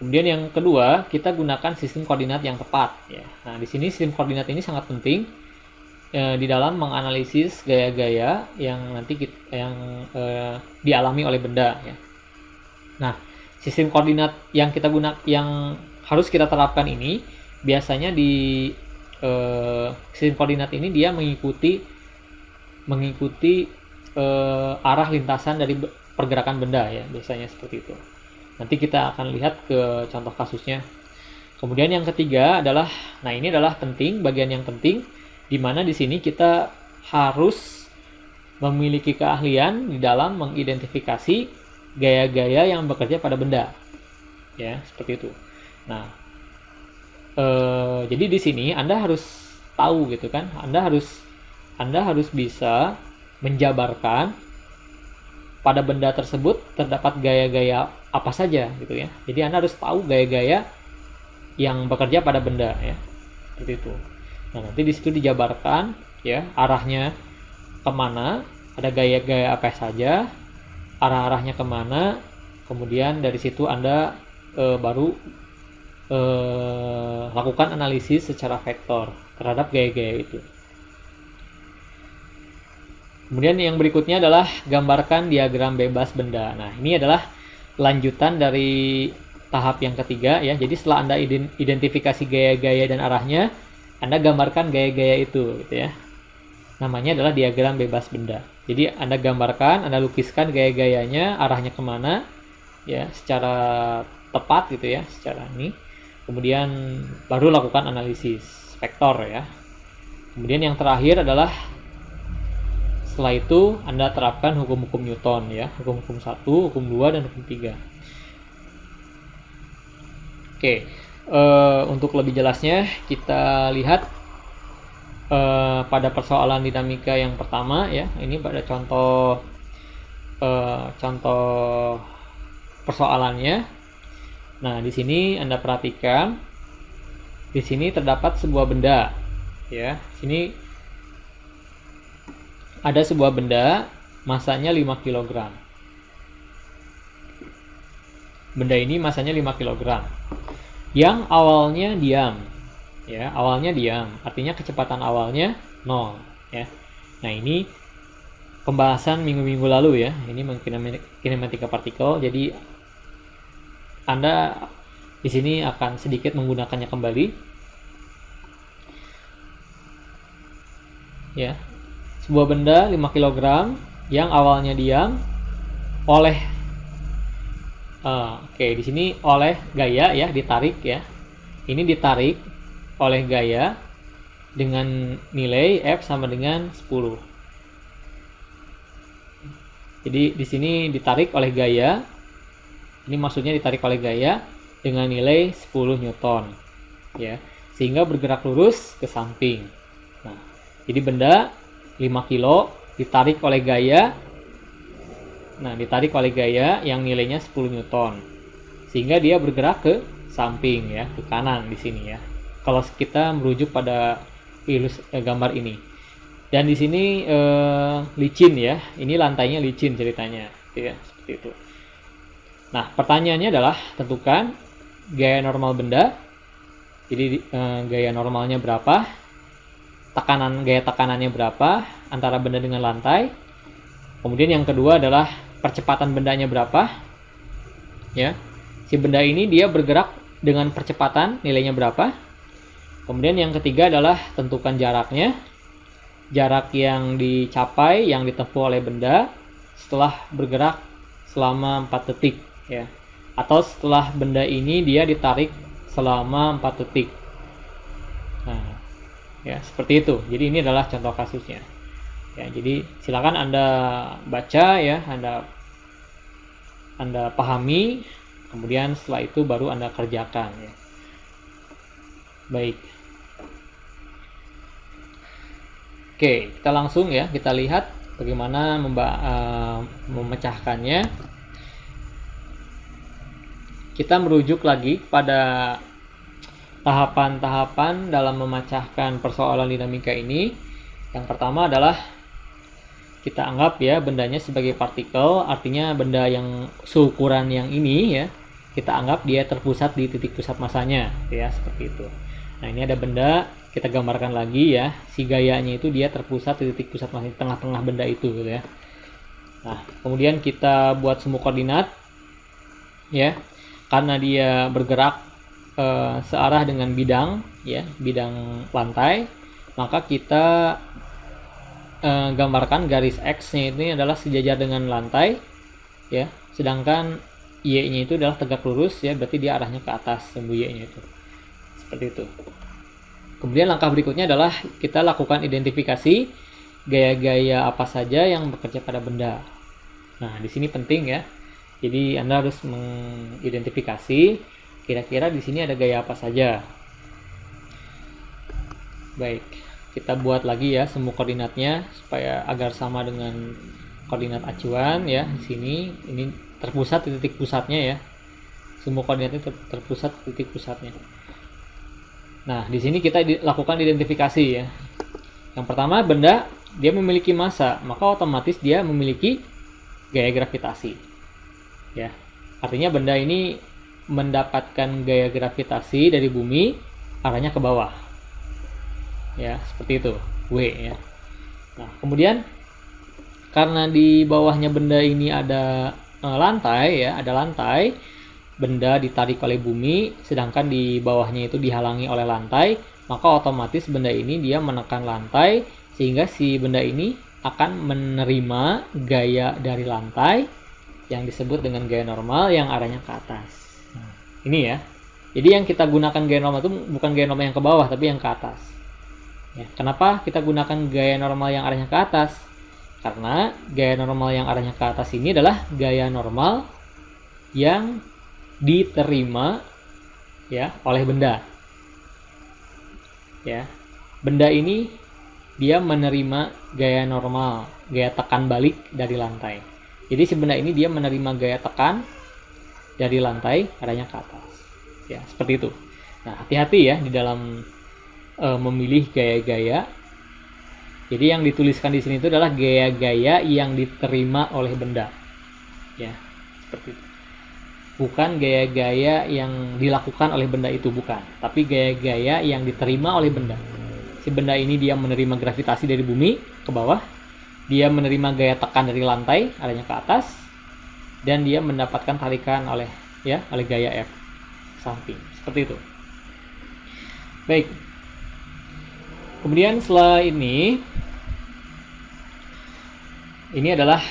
Kemudian yang kedua, kita gunakan sistem koordinat yang tepat ya. Nah, di sini sistem koordinat ini sangat penting di dalam menganalisis gaya-gaya yang nanti dialami oleh benda ya. Nah, sistem koordinat yang harus kita terapkan ini biasanya di sistem koordinat ini dia mengikuti arah lintasan dari pergerakan benda ya, biasanya seperti itu. Nanti kita akan lihat ke contoh kasusnya. Kemudian yang ketiga adalah, nah ini adalah bagian yang penting, di mana di sini kita harus memiliki keahlian di dalam mengidentifikasi gaya-gaya yang bekerja pada benda, ya seperti itu. Nah, jadi di sini Anda harus tahu gitu kan, Anda harus bisa menjabarkan pada benda tersebut terdapat gaya-gaya apa saja gitu ya. Jadi Anda harus tahu gaya-gaya yang bekerja pada benda ya, seperti itu. Nah, nanti di situ dijabarkan ya arahnya kemana, ada gaya-gaya apa saja, arah-arahnya kemana, kemudian dari situ Anda baru lakukan analisis secara vektor terhadap gaya-gaya itu. Kemudian yang berikutnya adalah gambarkan diagram bebas benda. Nah, ini adalah lanjutan dari tahap yang ketiga ya. Jadi setelah Anda identifikasi gaya-gaya dan arahnya, Anda gambarkan gaya-gaya itu gitu ya. Namanya adalah diagram bebas benda. Jadi Anda gambarkan, Anda lukiskan gaya-gayanya, arahnya kemana ya, secara tepat gitu ya, secara ini. Kemudian baru lakukan analisis vektor ya. Kemudian yang terakhir adalah setelah itu Anda terapkan hukum-hukum Newton ya, hukum-hukum 1, hukum 2, dan hukum 3. Oke, untuk lebih jelasnya kita lihat pada persoalan dinamika yang pertama ya. Ini pada contoh persoalannya. Nah, di sini Anda perhatikan, di sini terdapat sebuah benda ya. Sini ada sebuah benda masanya 5 kg. Benda ini masanya 5 kg. Yang awalnya diam. Ya, awalnya diam. Artinya kecepatan awalnya 0 ya. Nah, ini pembahasan minggu-minggu lalu ya. Ini kinematika partikel. Jadi Anda di sini akan sedikit menggunakannya kembali. Ya. Sebuah benda 5 kg yang awalnya diam oleh Oke, di sini oleh gaya ya, ditarik ya. Ini ditarik oleh gaya dengan nilai F sama dengan 10. Jadi di sini ditarik oleh gaya. Ini maksudnya ditarik oleh gaya dengan nilai 10 Newton. Ya, sehingga bergerak lurus ke samping. Nah, jadi benda 5 kilo ditarik oleh gaya. Nah, ditarik oleh gaya yang nilainya 10 Newton. Sehingga dia bergerak ke samping ya, ke kanan di sini ya. Kalau kita merujuk pada gambar ini. Dan di sini licin ya. Ini lantainya licin ceritanya, ya, seperti itu. Nah, pertanyaannya adalah tentukan gaya normal benda. Jadi gaya normalnya berapa? Gaya tekanannya berapa antara benda dengan lantai? Kemudian yang kedua adalah percepatan bendanya berapa? Ya. Si benda ini dia bergerak dengan percepatan nilainya berapa? Kemudian yang ketiga adalah tentukan jaraknya. Jarak yang dicapai, yang ditempuh oleh benda setelah bergerak selama 4 detik ya. Atau setelah benda ini dia ditarik selama 4 detik. Nah, ya seperti itu. Jadi ini adalah contoh kasusnya. Ya, jadi silakan Anda baca ya, Anda pahami, kemudian setelah itu baru Anda kerjakan ya. Baik. Oke, kita langsung ya, kita lihat bagaimana memecahkannya. Kita merujuk lagi pada tahapan-tahapan dalam memecahkan persoalan dinamika ini. Yang pertama adalah kita anggap ya bendanya sebagai partikel, artinya benda yang seukuran yang ini ya, kita anggap dia terpusat di titik pusat masanya ya, seperti itu. Nah, ini ada benda, kita gambarkan lagi ya, si gayanya itu dia terpusat di titik pusat massa, di tengah-tengah benda itu gitu ya. Nah, kemudian kita buat semu koordinat ya, karena dia bergerak searah dengan bidang ya, bidang lantai, maka kita gambarkan garis X-nya ini adalah sejajar dengan lantai ya, sedangkan Y-nya itu adalah tegak lurus ya, berarti dia arahnya ke atas, sumbu Y-nya itu. Seperti itu. Kemudian langkah berikutnya adalah kita lakukan identifikasi gaya-gaya apa saja yang bekerja pada benda. Nah, di sini penting ya. Jadi Anda harus mengidentifikasi kira-kira di sini ada gaya apa saja. Baik, kita buat lagi ya semu koordinatnya supaya agar sama dengan koordinat acuan ya. Di sini ini terpusat di titik pusatnya ya. Semu koordinatnya terpusat di titik pusatnya. Nah, di sini kita lakukan identifikasi ya. Yang pertama, benda dia memiliki massa, maka otomatis dia memiliki gaya gravitasi. Ya. Artinya benda ini mendapatkan gaya gravitasi dari bumi arahnya ke bawah. Ya, seperti itu. W ya. Nah, kemudian karena di bawahnya benda ini ada lantai ya, ada lantai, benda ditarik oleh bumi, sedangkan di bawahnya itu dihalangi oleh lantai, maka otomatis benda ini dia menekan lantai, sehingga si benda ini akan menerima gaya dari lantai yang disebut dengan gaya normal yang arahnya ke atas. Nah, ini ya. Jadi yang kita gunakan gaya normal itu bukan gaya normal yang ke bawah, tapi yang ke atas. Ya, kenapa kita gunakan gaya normal yang arahnya ke atas? Karena gaya normal yang arahnya ke atas ini adalah gaya normal yang diterima ya oleh benda. Ya. Benda ini dia menerima gaya normal, gaya tekan balik dari lantai. Jadi si benda ini dia menerima gaya tekan dari lantai arahnya ke atas. Ya, seperti itu. Nah, hati-hati ya di dalam memilih gaya-gaya. Jadi yang dituliskan di sini itu adalah gaya-gaya yang diterima oleh benda. Ya, seperti itu. Bukan gaya-gaya yang dilakukan oleh benda itu, bukan, tapi gaya-gaya yang diterima oleh benda. Si benda ini dia menerima gravitasi dari bumi ke bawah, dia menerima gaya tekan dari lantai arahnya ke atas, dan dia mendapatkan tarikan oleh gaya F samping, seperti itu. Baik. Kemudian setelah ini adalah,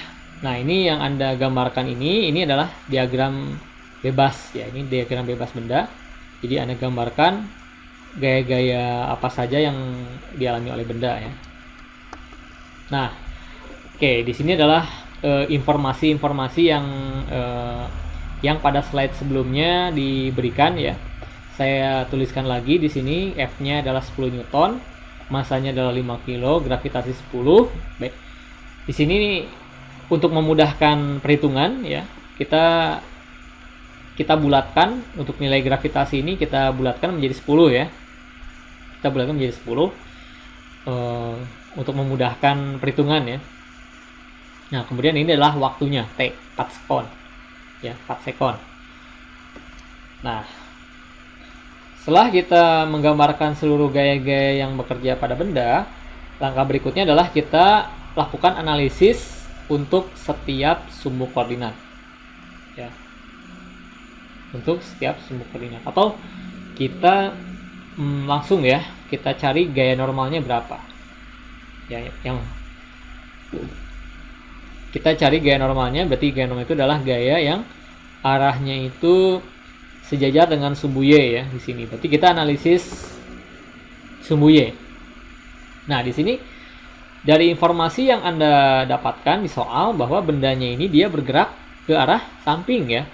nah ini yang Anda gambarkan ini adalah diagram bebas ya. Ini diagram bebas benda. Jadi Anda gambarkan gaya-gaya apa saja yang dialami oleh benda ya. Nah, oke, di sini adalah informasi-informasi yang pada slide sebelumnya diberikan ya. Saya tuliskan lagi di sini, F-nya adalah 10 Newton, masanya adalah 5 kilo, gravitasi 10. Baik. Di sini untuk memudahkan perhitungan ya, kita bulatkan untuk nilai gravitasi ini, kita bulatkan menjadi 10 ya. Kita bulatkan menjadi 10 untuk memudahkan perhitungan ya. Nah, kemudian ini adalah waktunya T, 4 sekon. Ya, 4 sekon. Nah, setelah kita menggambarkan seluruh gaya-gaya yang bekerja pada benda, langkah berikutnya adalah kita lakukan analisis untuk setiap sumbu koordinat. Ya. Untuk setiap sumbu koordinat. Atau kita langsung ya, kita cari gaya normalnya berapa. Ya, yang kita cari gaya normalnya, berarti gaya normal itu adalah gaya yang arahnya itu sejajar dengan sumbu Y ya di sini. Berarti kita analisis sumbu Y. Nah, di sini dari informasi yang Anda dapatkan di soal bahwa bendanya ini dia bergerak ke arah samping ya.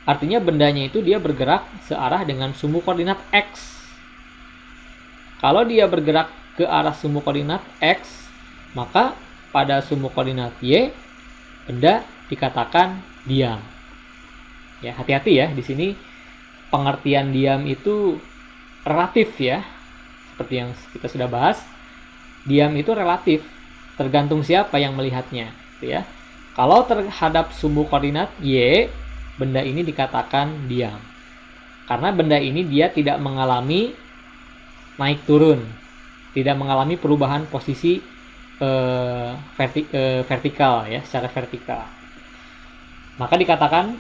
Artinya bendanya itu dia bergerak searah dengan sumbu koordinat X. Kalau dia bergerak ke arah sumbu koordinat X, maka pada sumbu koordinat Y benda dikatakan diam. Ya, hati-hati ya di sini pengertian diam itu relatif ya. Seperti yang kita sudah bahas, diam itu relatif, tergantung siapa yang melihatnya, gitu ya. Kalau terhadap sumbu koordinat Y, benda ini dikatakan diam. Karena benda ini dia tidak mengalami naik turun, tidak mengalami perubahan posisi vertikal ya, secara vertikal. Maka dikatakan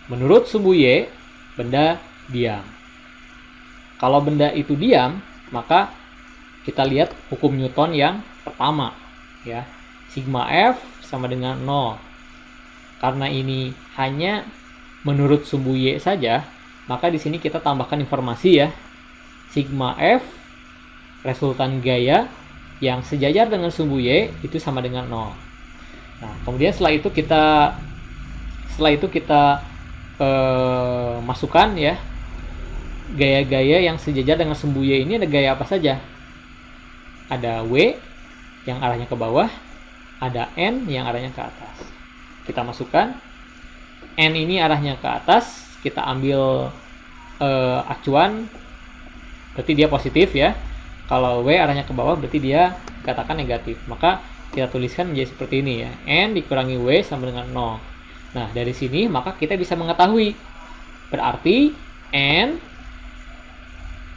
menurut sumbu Y benda diam. Kalau benda itu diam, maka kita lihat hukum Newton yang pertama ya. Sigma F sama dengan 0. Karena ini hanya menurut sumbu Y saja, maka di sini kita tambahkan informasi ya. Sigma F resultan gaya yang sejajar dengan sumbu Y itu sama dengan 0. Nah, kemudian setelah itu kita masukkan ya gaya-gaya yang sejajar dengan sumbu Y ini. Ada gaya apa saja? Ada W yang arahnya ke bawah, ada N yang arahnya ke atas. Kita masukkan N ini arahnya ke atas, kita ambil acuan, berarti dia positif ya. Kalau W arahnya ke bawah berarti dia dikatakan negatif. Maka kita tuliskan menjadi seperti ini ya. N dikurangi W sama dengan 0. Nah, dari sini maka kita bisa mengetahui. Berarti N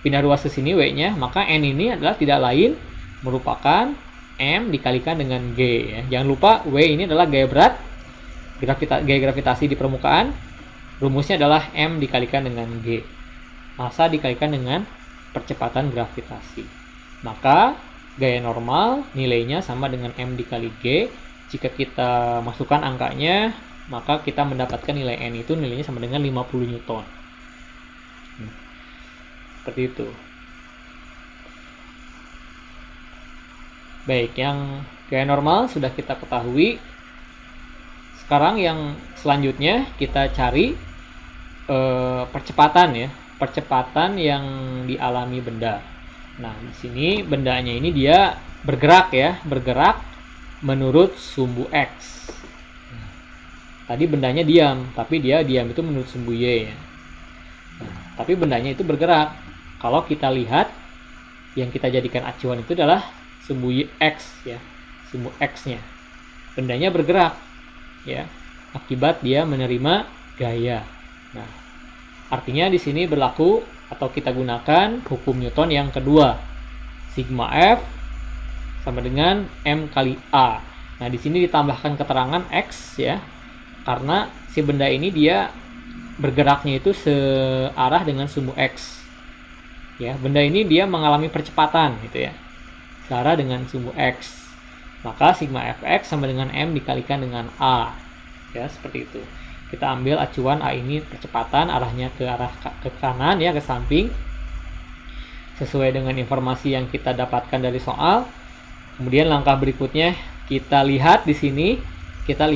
pindah ruas ke sini W-nya, maka N ini adalah tidak lain merupakan M dikalikan dengan G ya. Jangan lupa W ini adalah gaya berat, gaya gravitasi di permukaan. Rumusnya adalah M dikalikan dengan G. Massa dikalikan dengan percepatan gravitasi. Maka gaya normal nilainya sama dengan M dikali G. Jika kita masukkan angkanya, maka kita mendapatkan nilai N itu nilainya sama dengan 50 Newton. Seperti itu. Baik, yang gaya normal sudah kita ketahui. Sekarang yang selanjutnya kita cari percepatan ya. Percepatan yang dialami benda. Nah, di sini bendanya ini dia bergerak ya, bergerak menurut sumbu X. Tadi bendanya diam, tapi dia diam itu menurut sumbu Y ya. Nah, tapi bendanya itu bergerak. Kalau kita lihat yang kita jadikan acuan itu adalah sumbu X ya, sumbu X-nya. Bendanya bergerak ya, akibat dia menerima gaya. Nah, artinya di sini berlaku atau kita gunakan hukum Newton yang kedua. Sigma F sama dengan M kali A. Nah, di sini ditambahkan keterangan X ya. Karena si benda ini dia bergeraknya itu searah dengan sumbu X. Ya, benda ini dia mengalami percepatan gitu ya. Searah dengan sumbu X. Maka sigma Fx sama dengan M dikalikan dengan A. Ya, seperti itu. Kita ambil acuan A ini percepatan, arahnya ke arah ke kanan ya, ke samping. Sesuai dengan informasi yang kita dapatkan dari soal. Kemudian langkah berikutnya kita lihat di sini, kita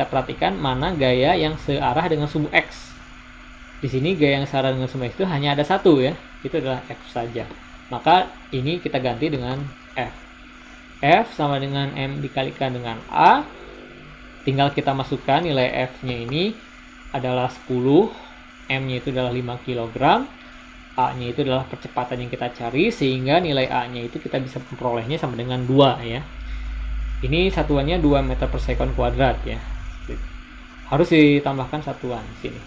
perhatikan mana gaya yang searah dengan sumbu X. Di sini gaya yang searah dengan sumbu X itu hanya ada satu ya, itu adalah F saja. Maka ini kita ganti dengan F. F sama dengan M dikalikan dengan A. Tinggal kita masukkan nilai F-nya ini adalah 10, M-nya itu adalah 5 kg, A-nya itu adalah percepatan yang kita cari, sehingga nilai A-nya itu kita bisa memperolehnya sama dengan 2 ya. Ini satuannya 2 meter per second kuadrat ya. Harus ditambahkan satuan di sini.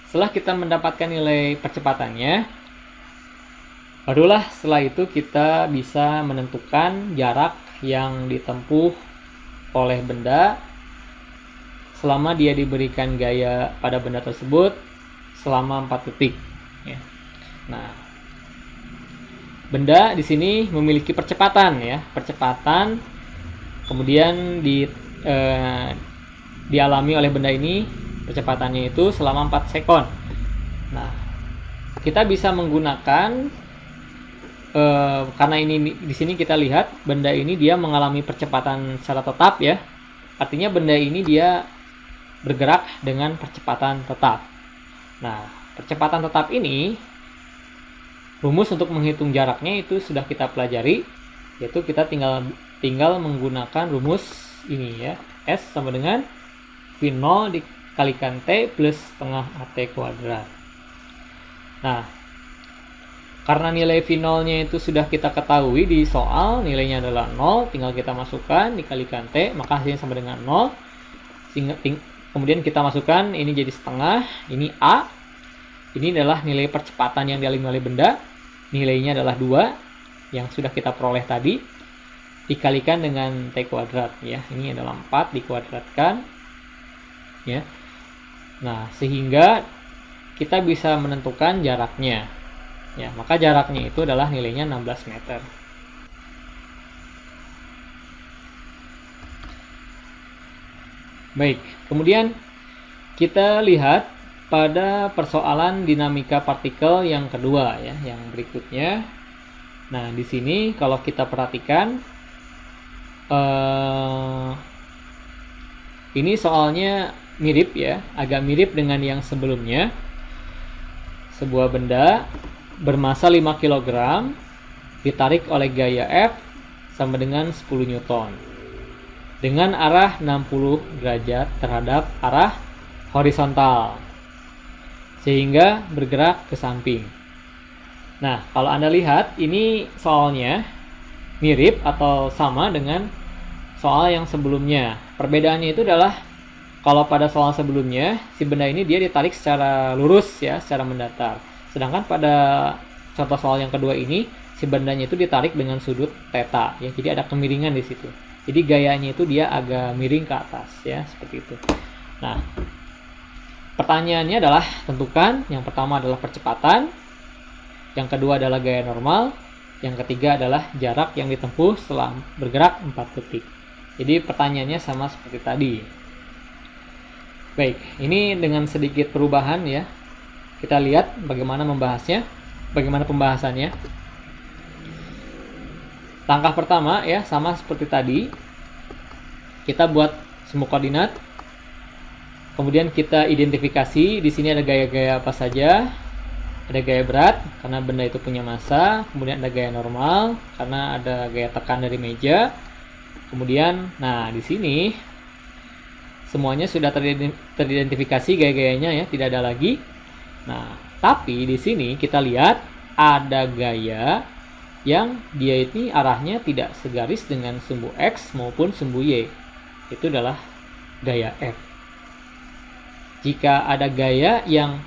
Setelah kita mendapatkan nilai percepatannya, barulah setelah itu kita bisa menentukan jarak yang ditempuh oleh benda selama dia diberikan gaya pada benda tersebut selama 4 detik ya. Nah, benda di sini memiliki percepatan ya, percepatan kemudian dialami oleh benda ini percepatannya itu selama 4 sekon. Nah, kita bisa menggunakan karena ini di sini kita lihat benda ini dia mengalami percepatan secara tetap ya. Artinya benda ini dia bergerak dengan percepatan tetap. Nah, percepatan tetap ini rumus untuk menghitung jaraknya itu sudah kita pelajari, yaitu kita tinggal menggunakan rumus ini ya. S sama dengan V0 dikalikan T plus setengah AT kuadrat. Nah, karena nilai V0-nya itu sudah kita ketahui di soal, nilainya adalah 0, tinggal kita masukkan, dikalikan T, maka hasilnya sama dengan 0. Kemudian kita masukkan, ini jadi setengah, ini A. Ini adalah nilai percepatan yang dialami oleh benda, nilainya adalah 2, yang sudah kita peroleh tadi, dikalikan dengan T kuadrat. Ya. Ini adalah 4 dikuadratkan. Ya. Nah, sehingga kita bisa menentukan jaraknya. Ya, maka jaraknya itu adalah nilainya 16 meter. Baik, kemudian kita lihat pada persoalan dinamika partikel yang kedua ya, yang berikutnya. Nah, di sini kalau kita perhatikan ini soalnya mirip ya, agak mirip dengan yang sebelumnya. Sebuah benda bermasa 5 kg ditarik oleh gaya F sama dengan 10 Newton dengan arah 60 derajat terhadap arah horizontal sehingga bergerak ke samping. Nah, kalau Anda lihat ini soalnya mirip atau sama dengan soal yang sebelumnya. Perbedaannya itu adalah kalau pada soal sebelumnya si benda ini dia ditarik secara lurus ya, secara mendatar. Sedangkan pada contoh soal yang kedua ini, si bendanya itu ditarik dengan sudut theta ya. Jadi ada kemiringan di situ. Jadi gayanya itu dia agak miring ke atas ya, seperti itu. Nah, pertanyaannya adalah tentukan yang pertama adalah percepatan, yang kedua adalah gaya normal, yang ketiga adalah jarak yang ditempuh setelah bergerak 4 detik. Jadi pertanyaannya sama seperti tadi. Baik, ini dengan sedikit perubahan ya. Kita lihat bagaimana membahasnya, bagaimana pembahasannya. Langkah pertama ya, sama seperti tadi. Kita buat sumbu koordinat. Kemudian kita identifikasi, di sini ada gaya-gaya apa saja. Ada gaya berat, karena benda itu punya massa. Kemudian ada gaya normal, karena ada gaya tekan dari meja. Kemudian, nah di sini semuanya sudah teridentifikasi gaya-gayanya ya, tidak ada lagi. Nah, tapi di sini kita lihat ada gaya yang dia ini arahnya tidak segaris dengan sumbu X maupun sumbu Y. Itu adalah gaya F. Jika ada gaya yang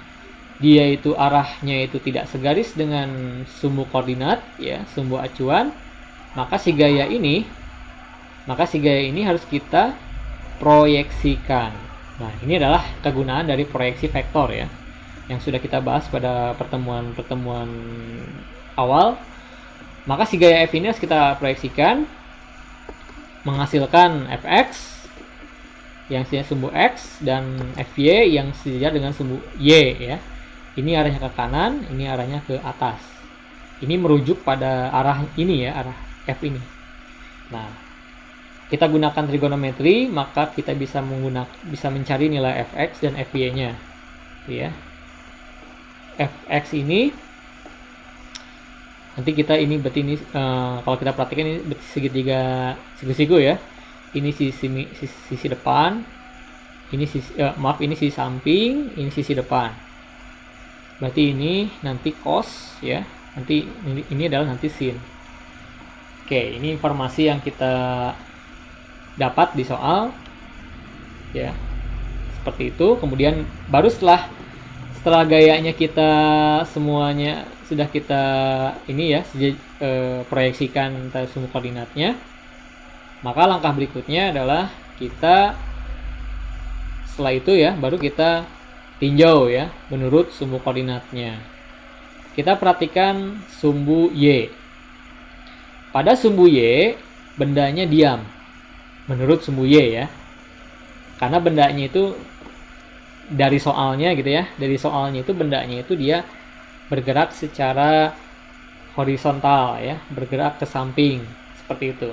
dia itu arahnya itu tidak segaris dengan sumbu koordinat ya, sumbu acuan, maka si gaya ini harus kita proyeksikan. Nah, ini adalah kegunaan dari proyeksi vektor ya, yang sudah kita bahas pada pertemuan awal. Maka si gaya F ini harus kita proyeksikan menghasilkan Fx yang sejajar sumbu X, dan FY yang sejajar dengan sumbu Y ya. Ini arahnya ke kanan, ini arahnya ke atas. Ini merujuk pada arah ini ya, arah F ini. Nah, kita gunakan trigonometri, maka kita bisa mencari nilai Fx dan Fy-nya. Ya. Fx ini nanti kita ini berarti ini kalau kita perhatikan ini segitiga siku-siku ya. Ini sisi depan, ini sisi samping, ini sisi depan. Berarti ini nanti cos ya. Nanti ini adalah nanti sin. Oke, ini informasi yang kita dapat di soal ya. Seperti itu. Kemudian baru setelah gayanya kita semuanya sudah kita ini ya proyeksikan sumbu koordinatnya, maka langkah berikutnya adalah kita setelah itu ya baru kita tinjau ya menurut sumbu koordinatnya. Kita perhatikan sumbu Y. Pada sumbu Y bendanya diam menurut sumbu Y ya, karena bendanya itu dari soalnya gitu ya, dari soalnya itu bendanya itu dia bergerak secara horizontal ya, bergerak ke samping seperti itu.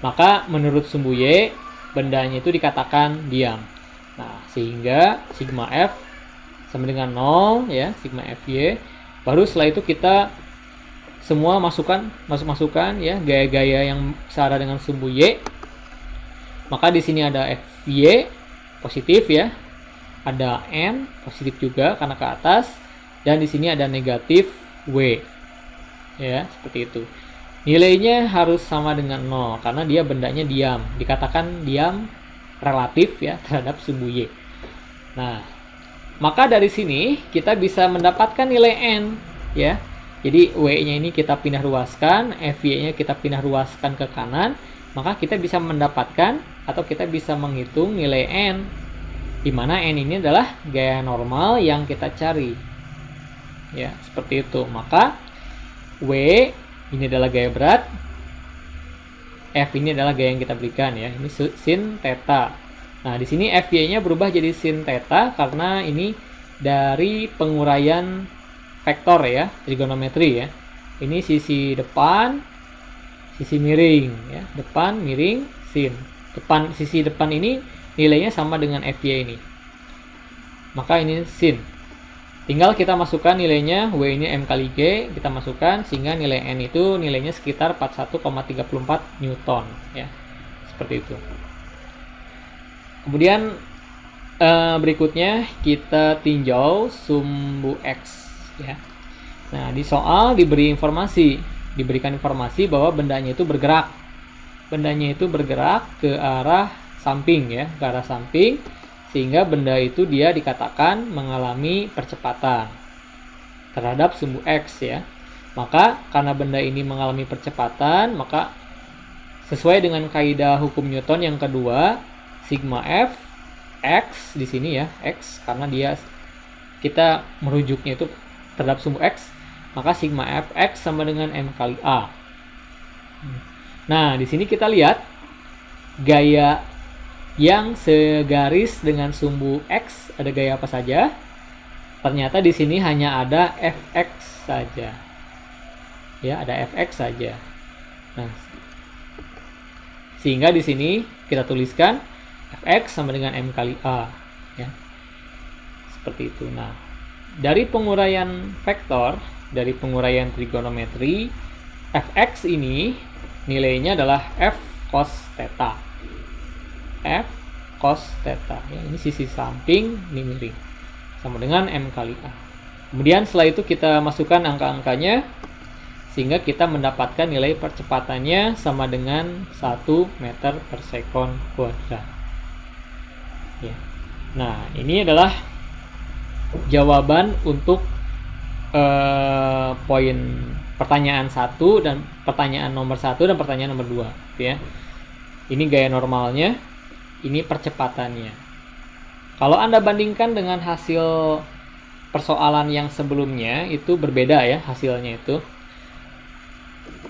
Maka menurut sumbu Y bendanya itu dikatakan diam. Nah, sehingga sigma F sama dengan 0 ya, sigma Fy. Baru setelah itu kita semua masukkan ya gaya-gaya yang searah dengan sumbu Y. Maka di sini ada Fy positif ya, ada N positif juga karena ke atas, dan di sini ada negatif W ya, seperti itu. Nilainya harus sama dengan 0 karena dia bendanya diam, dikatakan diam relatif ya terhadap sumbu Y. Nah, maka dari sini kita bisa mendapatkan nilai N ya. Jadi W-nya ini kita pindah ruaskan, Fy-nya kita pindah ruaskan ke kanan, maka kita bisa mendapatkan atau kita bisa menghitung nilai N, di mana N ini adalah gaya normal yang kita cari ya, seperti itu. Maka W ini adalah gaya berat, F ini adalah gaya yang kita berikan ya, ini sin theta. Nah, di sini Fy-nya berubah jadi sin theta karena ini dari penguraian vektor ya, trigonometri ya. Ini sisi depan, sisi miring ya, depan miring sin. Sisi depan ini nilainya sama dengan Fy ini. Maka ini sin. Tinggal kita masukkan nilainya, W ini M kali G, kita masukkan sehingga nilai N itu nilainya sekitar 41,34 Newton ya. Seperti itu. Kemudian berikutnya kita tinjau sumbu X ya. Nah, di soal diberikan informasi bahwa bendanya itu bergerak. Bendanya itu bergerak ke arah samping ya, ke arah samping, sehingga benda itu dia dikatakan mengalami percepatan terhadap sumbu X ya. Maka karena benda ini mengalami percepatan, maka sesuai dengan kaidah hukum Newton yang kedua, sigma F X di sini ya, X karena kita merujuknya itu terhadap sumbu X, maka sigma F X sama dengan M kali A. Nah, di sini kita lihat gaya yang segaris dengan sumbu X, ada gaya apa saja? Ternyata di sini hanya ada Fx saja. Ya, ada Fx saja. Nah, sehingga di sini kita tuliskan Fx sama dengan M kali A ya. Seperti itu. Nah, dari penguraian vektor, dari penguraian trigonometri, Fx ini nilainya adalah F cos theta. F cos theta ya, ini sisi samping, ini miring, sama dengan M kali A. Kemudian setelah itu kita masukkan angka-angkanya sehingga kita mendapatkan nilai percepatannya sama dengan 1 meter per sekon kuadrat ya. Nah, ini adalah jawaban untuk poin pertanyaan 1 dan pertanyaan nomor 1 dan pertanyaan nomor 2 ya. Ini gaya normalnya, ini percepatannya. Kalau Anda bandingkan dengan hasil persoalan yang sebelumnya, itu berbeda ya hasilnya itu.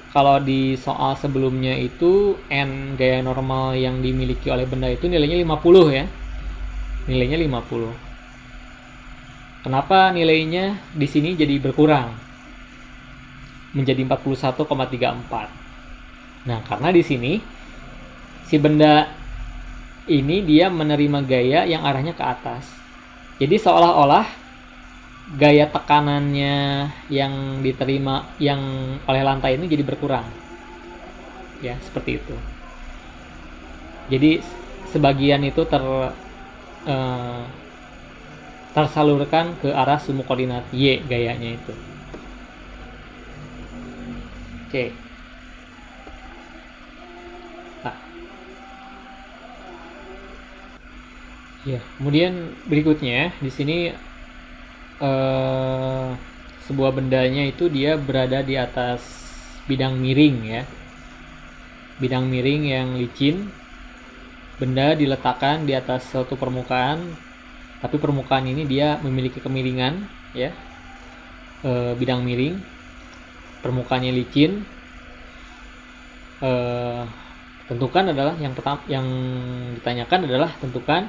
kalau di soal sebelumnya itu N gaya normal yang dimiliki oleh benda itu nilainya 50 ya. Nilainya 50. Kenapa nilainya di sini jadi berkurang? Menjadi 41,34. Nah, karena di sini si benda ini dia menerima gaya yang arahnya ke atas. Jadi seolah-olah gaya tekanannya yang diterima yang oleh lantai ini jadi berkurang. Ya, seperti itu. Jadi sebagian itu tersalurkan ke arah sumbu koordinat Y gayanya itu. Oke. Nah. Ya, kemudian berikutnya di sini sebuah bendanya itu dia berada di atas bidang miring ya. Bidang miring yang licin. Benda diletakkan di atas suatu permukaan, tapi permukaan ini dia memiliki kemiringan ya. Bidang miring, permukaannya licin. Tentukan adalah yang ditanyakan adalah tentukan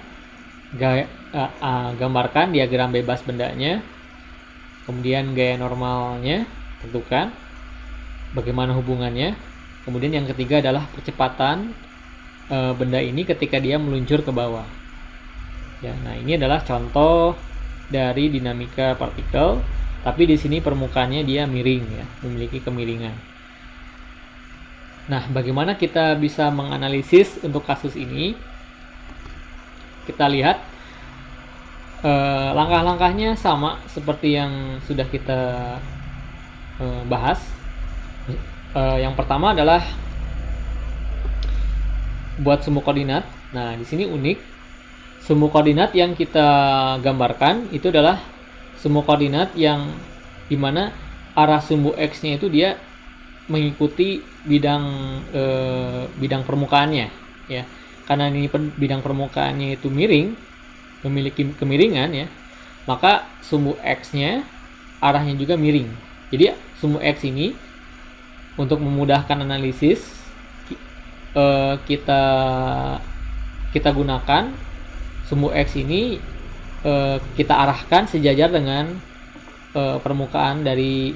gambarkan diagram bebas bendanya, kemudian gaya normalnya tentukan bagaimana hubungannya, kemudian yang ketiga adalah percepatan benda ini ketika dia meluncur ke bawah ya. Nah, ini adalah contoh dari dinamika partikel, tapi di sini permukaannya dia miring ya, memiliki kemiringan. Nah, bagaimana kita bisa menganalisis untuk kasus ini? Kita lihat langkah-langkahnya sama seperti yang sudah kita bahas. Yang pertama adalah buat sumbu koordinat. Nah, di sini unik. Sumbu koordinat yang kita gambarkan itu adalah sumbu koordinat yang dimana arah sumbu X-nya itu dia mengikuti bidang permukaannya ya. Karena ini bidang permukaannya itu miring, memiliki kemiringan ya, maka sumbu X-nya arahnya juga miring. Jadi sumbu X ini untuk memudahkan analisis kita gunakan sumbu X ini kita arahkan sejajar dengan permukaan dari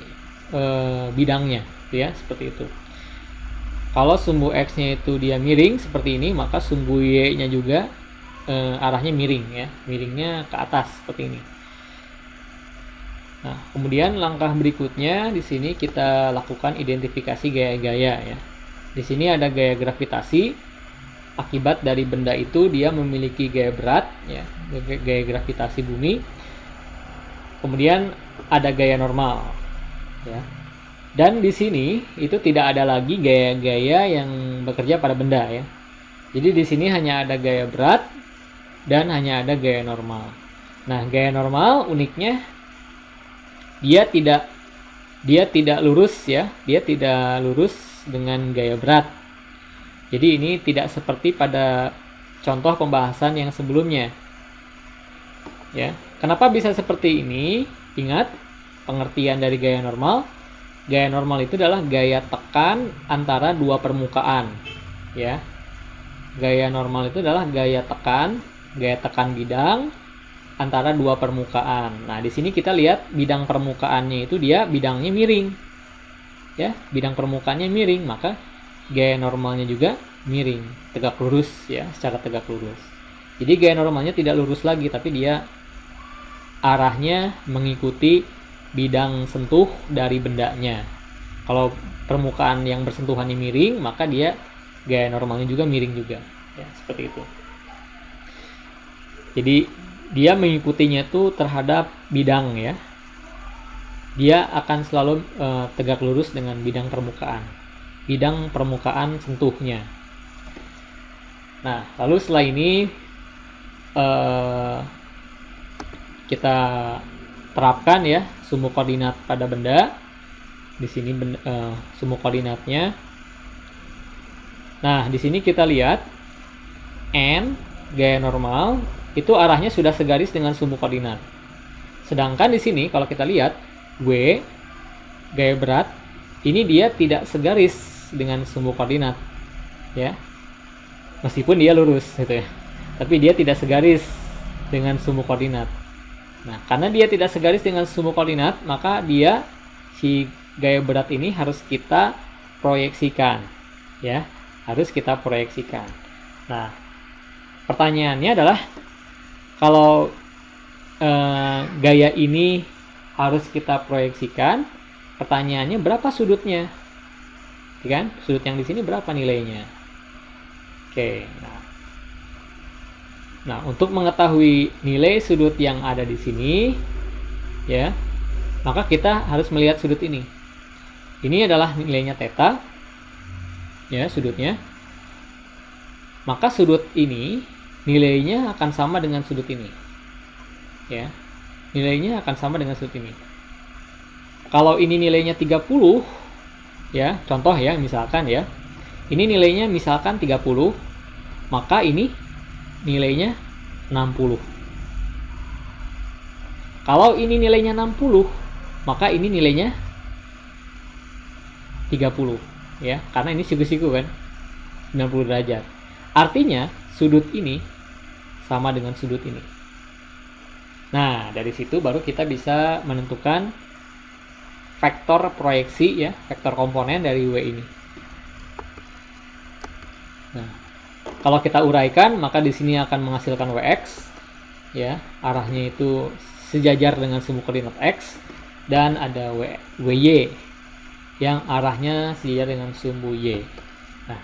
bidangnya ya, seperti itu. Kalau sumbu X-nya itu dia miring seperti ini, maka sumbu Y-nya juga arahnya miring ya, miringnya ke atas seperti ini. Nah, kemudian langkah berikutnya di sini kita lakukan identifikasi gaya-gaya ya. Di sini ada gaya gravitasi. Akibat dari benda itu dia memiliki gaya berat ya, gaya gravitasi bumi. Kemudian ada gaya normal ya. Dan di sini itu tidak ada lagi gaya-gaya yang bekerja pada benda ya. Jadi di sini hanya ada gaya berat dan hanya ada gaya normal. Nah, gaya normal uniknya dia tidak lurus ya, dia tidak lurus dengan gaya berat. Jadi ini tidak seperti pada contoh pembahasan yang sebelumnya. Ya, kenapa bisa seperti ini? Ingat pengertian dari gaya normal. Gaya normal itu adalah gaya tekan antara dua permukaan, ya. Gaya normal itu adalah gaya tekan bidang antara dua permukaan. Nah, di sini kita lihat bidang permukaannya itu dia bidangnya miring. Ya, bidang permukaannya miring, maka gaya normalnya juga miring, tegak lurus ya, secara tegak lurus. Jadi gaya normalnya tidak lurus lagi, tapi dia arahnya mengikuti bidang sentuh dari bendanya. Kalau permukaan yang bersentuhannya miring, maka dia gaya normalnya juga miring juga ya, seperti itu. Jadi dia mengikutinya itu terhadap bidang ya. Dia akan selalu tegak lurus dengan bidang permukaan sentuhnya. Nah, lalu setelah ini kita terapkan ya sumbu koordinat pada benda. Di sini sumbu koordinatnya. Nah, di sini kita lihat N gaya normal itu arahnya sudah segaris dengan sumbu koordinat. Sedangkan di sini kalau kita lihat W gaya berat ini dia tidak segaris dengan sumbu koordinat, ya. Meskipun dia lurus gitu ya. Tapi dia tidak segaris dengan sumbu koordinat. Nah, karena dia tidak segaris dengan sumbu koordinat, maka dia si gaya berat ini harus kita proyeksikan, ya. Harus kita proyeksikan. Nah, pertanyaannya adalah kalau gaya ini harus kita proyeksikan, pertanyaannya berapa sudutnya? Kan? Sudut yang di sini berapa nilainya? Oke, nah, untuk mengetahui nilai sudut yang ada di sini, ya, maka kita harus melihat sudut ini. Ini adalah nilainya theta, ya, sudutnya. Maka sudut ini nilainya akan sama dengan sudut ini, ya, nilainya akan sama dengan sudut ini. Kalau ini nilainya 30, ya, contoh ya, misalkan ya, ini nilainya misalkan 30, maka ini nilainya 60. Kalau ini nilainya 60, maka ini nilainya 30, ya, karena ini siku-siku kan, 90 derajat. Artinya sudut ini sama dengan sudut ini. Nah, dari situ baru kita bisa menentukan vektor proyeksi, ya, vektor komponen dari W ini. Nah, kalau kita uraikan, maka di sini akan menghasilkan Wx, ya, arahnya itu sejajar dengan sumbu koordinat x, dan ada Wy yang arahnya sejajar dengan sumbu y. Nah,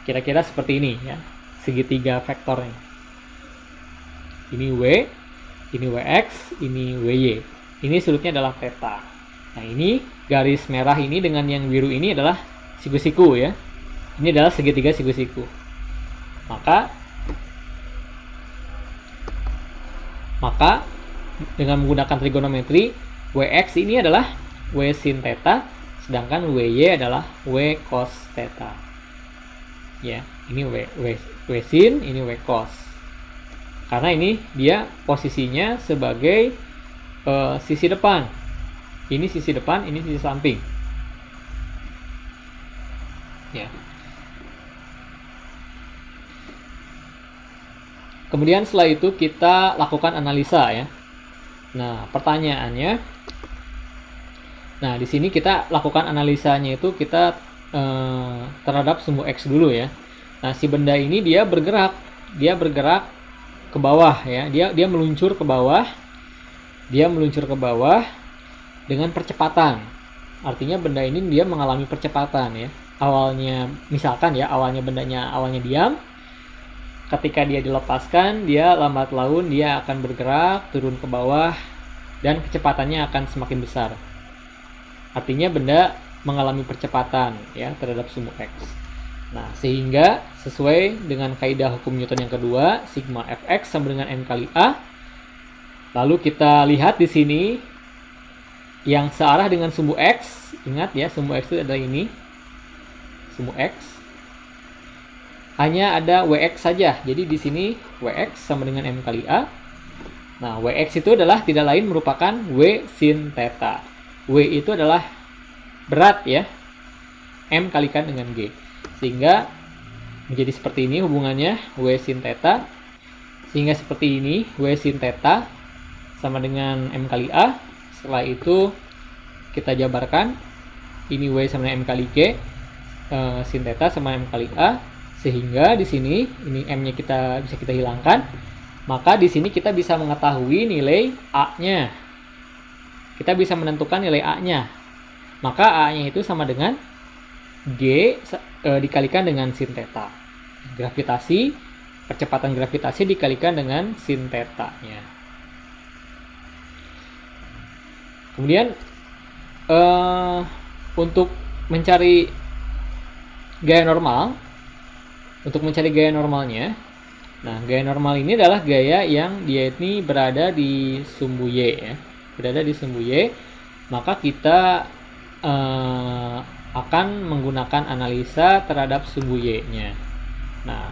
kira-kira seperti ini, ya, segitiga vektornya. Ini W, ini Wx, ini Wy. Ini sudutnya adalah theta. Nah, ini garis merah ini dengan yang biru ini adalah siku-siku, ya. Ini adalah segitiga siku-siku. Maka dengan menggunakan trigonometri, Wx ini adalah W sin theta, sedangkan Wy adalah W cos theta. Ya, ini W sin, ini W cos. Karena ini dia posisinya sebagai sisi depan. Ini sisi depan, ini sisi samping. Ya. Kemudian setelah itu kita lakukan analisa, ya. Nah, pertanyaannya, nah di sini kita lakukan analisanya itu kita terhadap sumbu x dulu, ya. Nah, si benda ini dia bergerak ke bawah, ya. Dia meluncur ke bawah. Dia meluncur ke bawah dengan percepatan. Artinya benda ini dia mengalami percepatan, ya. Awalnya misalkan ya, awalnya diam. Ketika dia dilepaskan, dia lambat laun dia akan bergerak turun ke bawah dan kecepatannya akan semakin besar. Artinya benda mengalami percepatan, ya, terhadap sumbu x. Nah, sehingga sesuai dengan kaidah hukum Newton yang kedua, sigma fx sama dengan m kali a. Lalu kita lihat di sini yang searah dengan sumbu x. Ingat ya, sumbu x itu adalah ini. Sumbu x. Hanya ada Wx saja. Jadi di sini Wx sama dengan M kali A. Nah, Wx itu adalah tidak lain merupakan W sin theta. W itu adalah berat, ya. M kalikan dengan G. Sehingga menjadi seperti ini hubungannya, W sin theta. Sehingga seperti ini, W sin theta sama dengan M kali A. Setelah itu kita jabarkan. Ini W sama dengan M kali G. Sin theta sama M kali A. Sehingga di sini ini m-nya bisa kita hilangkan, maka di sini kita bisa mengetahui nilai a-nya. Kita bisa menentukan nilai a-nya. Maka a-nya itu sama dengan g dikalikan dengan sin theta. Gravitasi, percepatan gravitasi dikalikan dengan sin theta-nya. Kemudian untuk mencari gaya normal. Untuk mencari gaya normalnya, nah gaya normal ini adalah gaya yang dia ini berada di sumbu Y, ya. Berada di sumbu Y, maka kita akan menggunakan analisa terhadap sumbu Y-nya. Nah,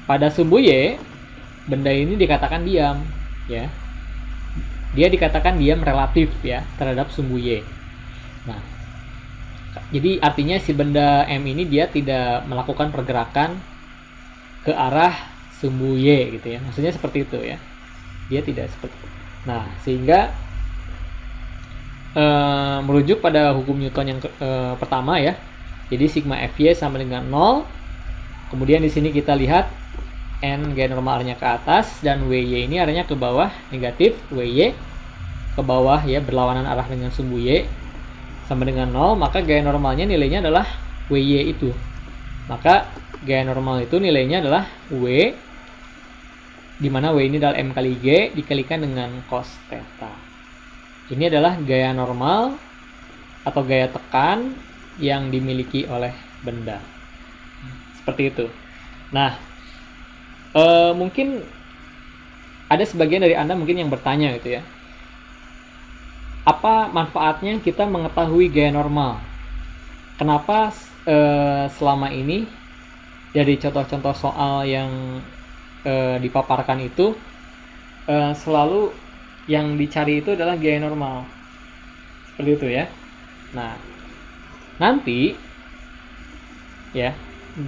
pada sumbu Y, benda ini dikatakan diam, ya. Dia dikatakan diam relatif, ya, terhadap sumbu Y. Nah, Jadi artinya si benda M ini dia tidak melakukan pergerakan ke arah sumbu Y gitu ya. Maksudnya seperti itu ya. Dia tidak seperti itu. Nah, sehingga merujuk pada hukum Newton yang pertama ya. Jadi sigma Fy sama dengan 0. Kemudian di sini kita lihat N gaya normal arahnya ke atas dan Wy ini arahnya ke bawah, negatif. Wy ke bawah ya, berlawanan arah dengan sumbu Y sama dengan 0, maka gaya normalnya nilainya adalah Wy itu. Maka gaya normal itu nilainya adalah W, di mana W ini adalah M kali G dikalikan dengan cos theta. Ini adalah gaya normal atau gaya tekan yang dimiliki oleh benda. Seperti itu. Nah, mungkin ada sebagian dari Anda mungkin yang bertanya gitu ya. Apa manfaatnya kita mengetahui gaya normal? Kenapa selama ini dari contoh-contoh soal yang dipaparkan itu selalu yang dicari itu adalah gaya normal? Seperti itu ya. Nah, nanti ya,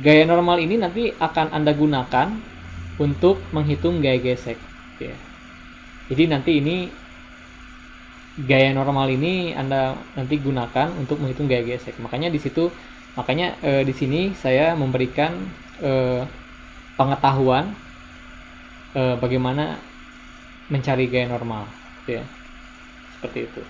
gaya normal ini nanti akan Anda gunakan untuk menghitung gaya gesek ya. Jadi nanti ini gaya normal ini Anda nanti gunakan untuk menghitung gaya gesek. Makanya di sini saya memberikan pengetahuan bagaimana mencari gaya normal ya. Seperti itu.